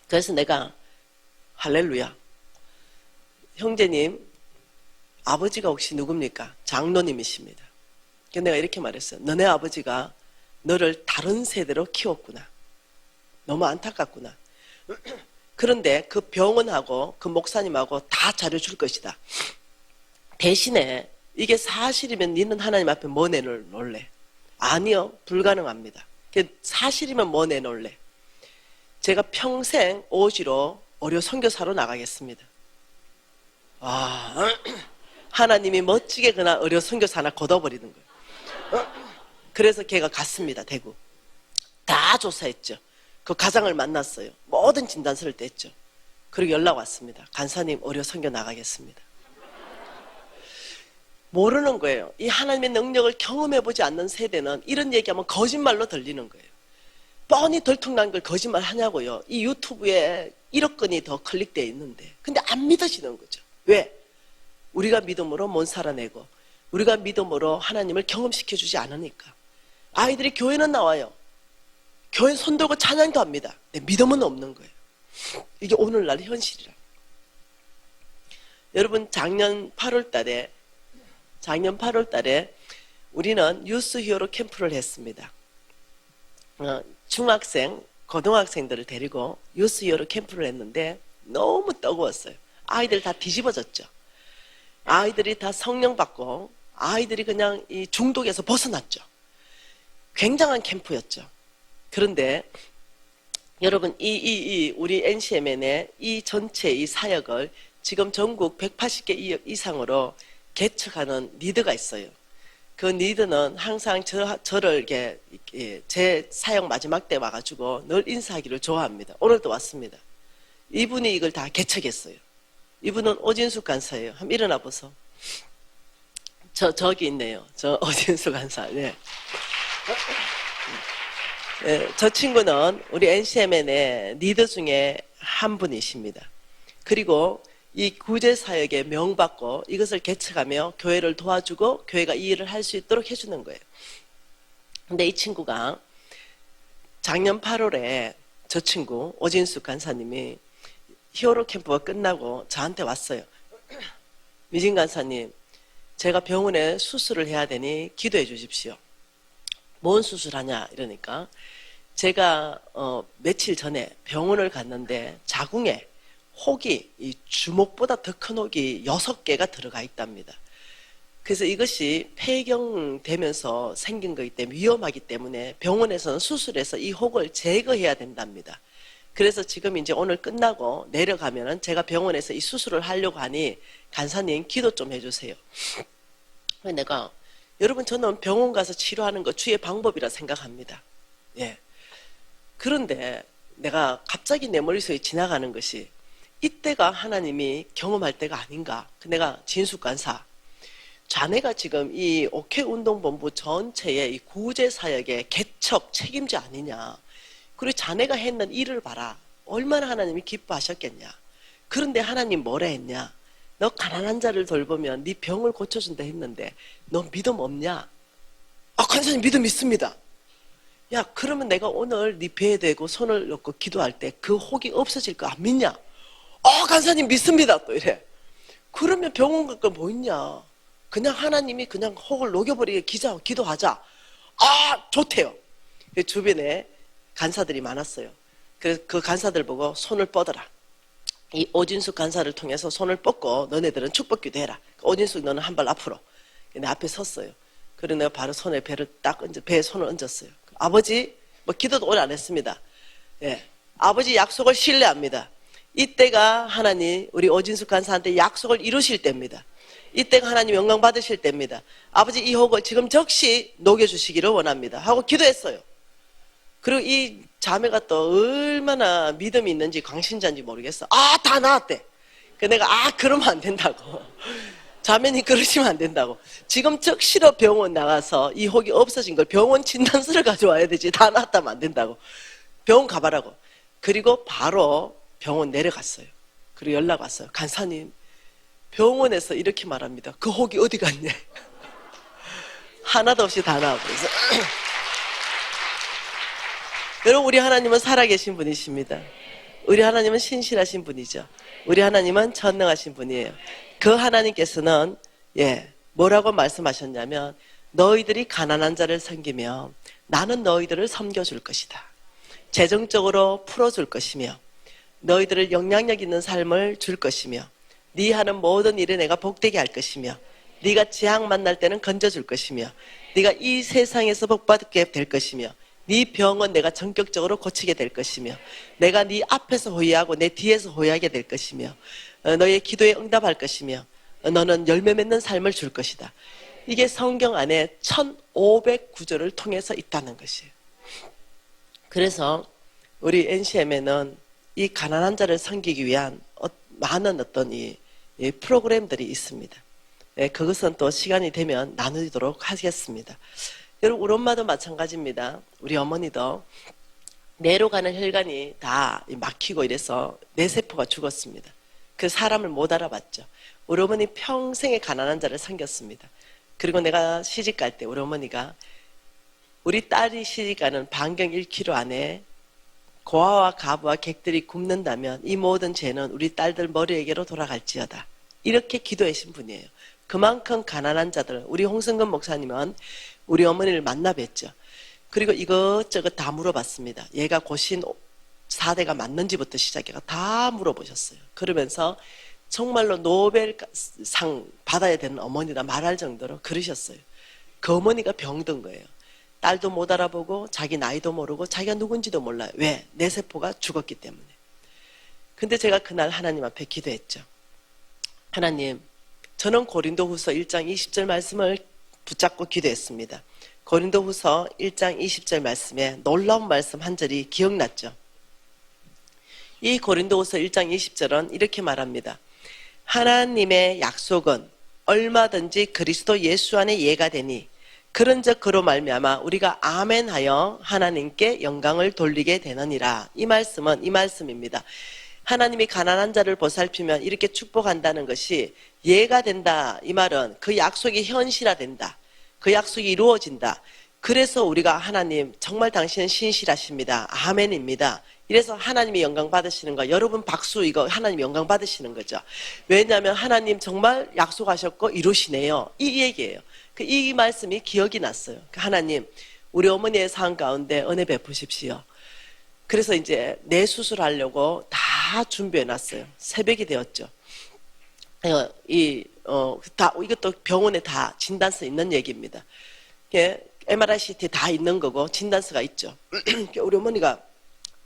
그래서 내가 할렐루야. 형제님, 아버지가 혹시 누굽니까? 장로님이십니다. 그래서 내가 이렇게 말했어요. 너네 아버지가 너를 다른 세대로 키웠구나. 너무 안타깝구나. 그런데 그 병원하고 그 목사님하고 다 자료 줄 것이다. 대신에 이게 사실이면 너는 하나님 앞에 뭐 내놓을래? 아니요, 불가능합니다. 사실이면 뭐 내놓을래? 제가 평생 오지로 어려 선교사로 나가겠습니다. 하나님이 멋지게 그날 어려 선교사 하나 걷어버리는 거예요. 그래서 걔가 갔습니다. 대구. 다 조사했죠. 그 가장을 만났어요. 모든 진단서를 뗐죠. 그리고 연락 왔습니다. 간사님 어려 선교 나가겠습니다. 모르는 거예요. 이 하나님의 능력을 경험해보지 않는 세대는 이런 얘기하면 거짓말로 들리는 거예요. 뻔히 덜통난 걸 거짓말 하냐고요. 이 유튜브에 1억 건이 더 클릭되어 있는데 근데 안 믿으시는 거죠. 왜? 우리가 믿음으로 못 살아내고 우리가 믿음으로 하나님을 경험시켜주지 않으니까. 아이들이 교회는 나와요. 교회 손들고 찬양도 합니다. 근데 믿음은 없는 거예요. 이게 오늘날 현실이라. 여러분 작년 8월 달에 우리는 유스 히어로 캠프를 했습니다. 중학생, 고등학생들을 데리고 유스 히어로 캠프를 했는데 너무 뜨거웠어요. 아이들 다 뒤집어졌죠. 아이들이 다 성령 받고 아이들이 그냥 이 중독에서 벗어났죠. 굉장한 캠프였죠. 그런데 여러분 우리 NCMN의 이 전체 이 사역을 지금 전국 180개 이상으로 개척하는 리더가 있어요. 그 리더는 항상 저를 이렇게 제 사역 마지막 때 와가지고 늘 인사하기를 좋아합니다. 오늘도 왔습니다. 이분이 이걸 다 개척했어요. 이분은 오진숙 간사예요. 한번 일어나 보소. 저기 있네요. 저 오진숙 간사. 네. 저 친구는 우리 NCMN의 리더 중에 한 분이십니다. 그리고 이 구제사역에 명받고 이것을 개척하며 교회를 도와주고 교회가 이 일을 할 수 있도록 해주는 거예요. 근데 이 친구가 작년 8월에 저 친구 오진숙 간사님이 히어로 캠프가 끝나고 저한테 왔어요. 미진 간사님, 제가 병원에 수술을 해야 되니 기도해 주십시오. 뭔 수술하냐 이러니까 제가 며칠 전에 병원을 갔는데 자궁에 혹이 이 주먹보다 더 큰 혹이 6개가 들어가 있답니다. 그래서 이것이 폐경되면서 생긴 거기 때문에 위험하기 때문에 병원에서는 수술해서 이 혹을 제거해야 된답니다. 그래서 지금 이제 오늘 끝나고 내려가면은 제가 병원에서 이 수술을 하려고 하니 간사님 기도 좀 해주세요. 내가 여러분, 저는 병원 가서 치료하는 거 주의 방법이라 생각합니다. 예. 그런데 내가 갑자기 내 머릿속에 지나가는 것이 이때가 하나님이 경험할 때가 아닌가. 내가 진숙간사, 자네가 지금 이 옥회운동본부 전체의 이 구제사역의 개척 책임자 아니냐. 그리고 자네가 했는 일을 봐라. 얼마나 하나님이 기뻐하셨겠냐. 그런데 하나님 뭐라 했냐. 너 가난한 자를 돌보면 네 병을 고쳐준다 했는데 너 믿음 없냐? 아, 간사님 믿음 있습니다. 야, 그러면 내가 오늘 네 배에 대고 손을 놓고 기도할 때 그 혹이 없어질 거 안 믿냐? 간사님 믿습니다. 또 이래. 그러면 병원 갈 거 뭐 있냐? 그냥 하나님이 그냥 혹을 녹여버리게 기도하자. 아, 좋대요. 주변에 간사들이 많았어요. 그 간사들 보고 손을 뻗어라. 이 오진숙 간사를 통해서 손을 뻗고 너네들은 축복기도 해라. 오진숙 너는 한 발 앞으로. 내 앞에 섰어요. 그리고 내가 바로 손에 배에 손을 얹었어요. 아버지, 뭐 기도도 오래 안 했습니다. 예. 아버지 약속을 신뢰합니다. 이때가 하나님 우리 오진숙 간사한테 약속을 이루실 때입니다. 이때가 하나님 영광 받으실 때입니다. 아버지 이 혹을 지금 즉시 녹여주시기를 원합니다. 하고 기도했어요. 그리고 이 자매가 또 얼마나 믿음이 있는지 광신자인지 모르겠어. 다 나았대. 내가 그러면 안 된다고. 자매님 그러시면 안 된다고. 지금 즉시로 병원 나가서 이 혹이 없어진 걸 병원 진단서를 가져와야 되지. 다 나았다면 안 된다고. 병원 가봐라고. 그리고 바로 병원 내려갔어요. 그리고 연락 왔어요. 간사님, 병원에서 이렇게 말합니다. 그 혹이 어디 갔냐? 하나도 없이 다 나와. 그래서 여러분, 우리 하나님은 살아계신 분이십니다. 우리 하나님은 신실하신 분이죠. 우리 하나님은 전능하신 분이에요. 그 하나님께서는 뭐라고 말씀하셨냐면 너희들이 가난한 자를 섬기며 나는 너희들을 섬겨줄 것이다. 재정적으로 풀어줄 것이며 너희들을 영향력 있는 삶을 줄 것이며 네 하는 모든 일에 내가 복되게 할 것이며 네가 재앙 만날 때는 건져줄 것이며 네가 이 세상에서 복받게 될 것이며 네 병은 내가 전격적으로 고치게 될 것이며 내가 네 앞에서 호위하고 내 뒤에서 호위하게 될 것이며 너의 기도에 응답할 것이며 너는 열매 맺는 삶을 줄 것이다. 이게 성경 안에 1500구절을 통해서 있다는 것이에요. 그래서 우리 NCM에는 이 가난한 자를 섬기기 위한 많은 어떤 이 프로그램들이 있습니다. 그것은 또 시간이 되면 나누도록 하겠습니다. 여러분, 우리 엄마도 마찬가지입니다. 우리 어머니도 뇌로 가는 혈관이 다 막히고 이래서 뇌세포가 죽었습니다. 그 사람을 못 알아봤죠. 우리 어머니 평생에 가난한 자를 섬겼습니다. 그리고 내가 시집갈 때 우리 어머니가 우리 딸이 시집가는 반경 1km 안에 고아와 가부와 객들이 굶는다면 이 모든 죄는 우리 딸들 머리에게로 돌아갈지어다. 이렇게 기도하신 분이에요. 그만큼 가난한 자들, 우리 홍성근 목사님은 우리 어머니를 만나 뵀죠. 그리고 이것저것 다 물어봤습니다. 얘가 고신 4대가 맞는지부터 시작해서 다 물어보셨어요. 그러면서 정말로 노벨상 받아야 되는 어머니다 말할 정도로 그러셨어요. 그 어머니가 병든 거예요. 딸도 못 알아보고 자기 나이도 모르고 자기가 누군지도 몰라요. 왜? 내 세포가 죽었기 때문에. 근데 제가 그날 하나님 앞에 기도했죠. 하나님, 저는 고린도후서 1장 20절 말씀을 붙잡고 기도했습니다. 고린도후서 1장 20절 말씀에 놀라운 말씀 한 절이 기억났죠. 이 고린도후서 1장 20절은 이렇게 말합니다. 하나님의 약속은 얼마든지 그리스도 예수 안에 예가 되니 그런즉 그로 말미암아 우리가 아멘하여 하나님께 영광을 돌리게 되느니라. 이 말씀은 이 말씀입니다. 하나님이 가난한 자를 보살피면 이렇게 축복한다는 것이 예가 된다. 이 말은 그 약속이 현실화된다. 그 약속이 이루어진다. 그래서 우리가 하나님 정말 당신은 신실하십니다. 아멘입니다. 이래서 하나님이 영광 받으시는 거. 여러분 박수 이거 하나님 영광 받으시는 거죠. 왜냐하면 하나님 정말 약속하셨고 이루시네요. 이 얘기예요. 이 말씀이 기억이 났어요. 하나님 우리 어머니의 삶 가운데 은혜 베푸십시오. 그래서 이제 뇌 수술하려고 다 준비해 놨어요. 새벽이 되었죠. 이것도 병원에 다 진단서 있는 얘기입니다. MRI, CT 다 있는 거고 진단서가 있죠. 우리 어머니가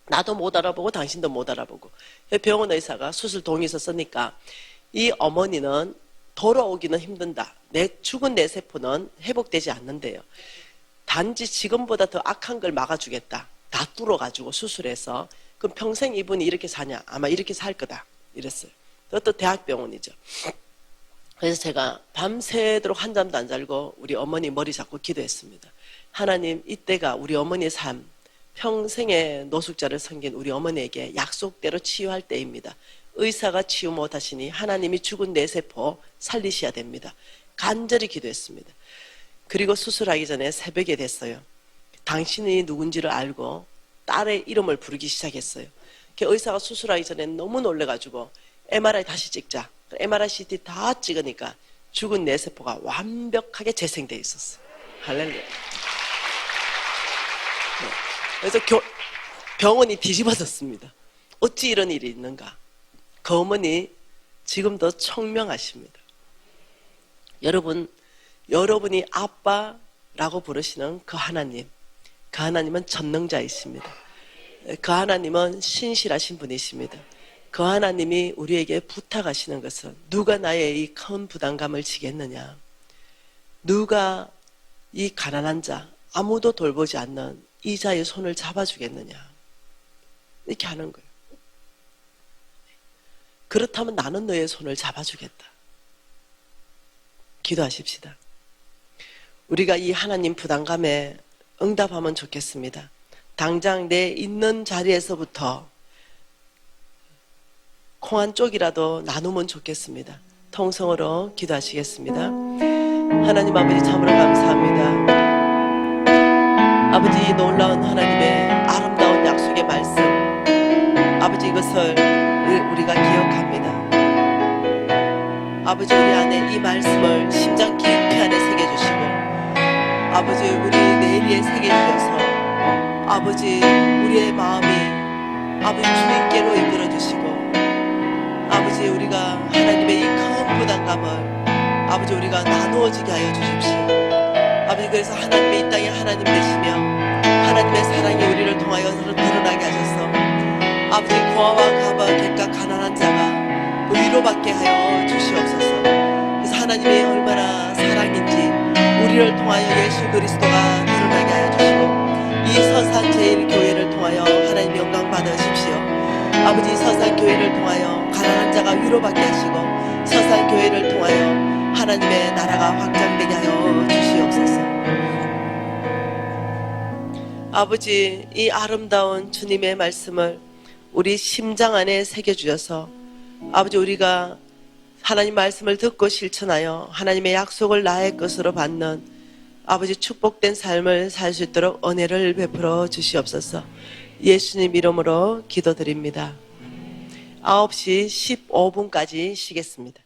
나도 못 알아보고 당신도 못 알아보고 병원 의사가 수술 동의서 쓰니까 이 어머니는 돌아오기는 힘든다. 죽은 내 세포는 회복되지 않는데요. 단지 지금보다 더 악한 걸 막아주겠다. 다 뚫어가지고 수술해서. 그럼 평생 이분이 이렇게 사냐? 아마 이렇게 살 거다. 이랬어요. 그것도 대학병원이죠. 그래서 제가 밤새도록 한잠도 안 자고 우리 어머니 머리 잡고 기도했습니다. 하나님, 이때가 우리 어머니의 삶, 평생의 노숙자를 섬긴 우리 어머니에게 약속대로 치유할 때입니다. 의사가 치유 못하시니 하나님이 죽은 내 세포 살리셔야 됩니다. 간절히 기도했습니다. 그리고 수술하기 전에 새벽에 됐어요. 당신이 누군지를 알고 딸의 이름을 부르기 시작했어요. 의사가 수술하기 전에 너무 놀래가지고 MRI 다시 찍자. MRI CT 다 찍으니까 죽은 내 세포가 완벽하게 재생되어 있었어요. 할렐루야. 그래서 병원이 뒤집어졌습니다. 어찌 이런 일이 있는가. 그 어머니 지금도 청명하십니다. 여러분이 아빠라고 부르시는 그 하나님, 그 하나님은 전능자이십니다. 그 하나님은 신실하신 분이십니다. 그 하나님이 우리에게 부탁하시는 것은 누가 나의 이 큰 부담감을 지겠느냐, 누가 이 가난한 자, 아무도 돌보지 않는 이 자의 손을 잡아주겠느냐, 이렇게 하는 거예요. 그렇다면 나는 너의 손을 잡아주겠다. 기도하십시다. 우리가 이 하나님 부담감에 응답하면 좋겠습니다. 당장 내 있는 자리에서부터 콩 한 쪽이라도 나누면 좋겠습니다. 통성으로 기도하시겠습니다. 하나님 아버지, 참으로 감사합니다. 아버지, 놀라운 하나님의 아름다운 약속의 말씀, 아버지, 이것을 우리가 기억합니다. 아버지, 우리 안에 이 말씀을 심장 깊이 안에 새겨주시고, 아버지, 우리 내리에 새겨주셔서 아버지, 우리의 마음이 아버지 주님께로 이끌어주시고, 아버지, 우리가 하나님의 이 큰 부담감을 아버지 우리가 나누어지게 하여 주십시오. 아버지, 그래서 하나님의 이 땅에 하나님 되시며 하나님의 사랑이 우리를 통하여 드러나게 하셔서 아버지, 고아와 가바 객가 가난한 자가 위로받게 하여 주시옵소서. 그래서 하나님의 얼마나 사랑인지 우리를 통하여 예수 그리스도가 드러나게 하여 주시고, 이 서산 제일교회를 통하여 하나님 영광 받으십시오. 아버지, 서산 교회를 통하여 가난한 자가 위로받게 하시고, 서산 교회를 통하여 하나님의 나라가 확장되게 하여 주시옵소서. 아버지, 이 아름다운 주님의 말씀을 우리 심장 안에 새겨주셔서 아버지, 우리가 하나님 말씀을 듣고 실천하여 하나님의 약속을 나의 것으로 받는 아버지 축복된 삶을 살 수 있도록 은혜를 베풀어 주시옵소서. 예수님 이름으로 기도드립니다. 9시 15분까지 쉬겠습니다.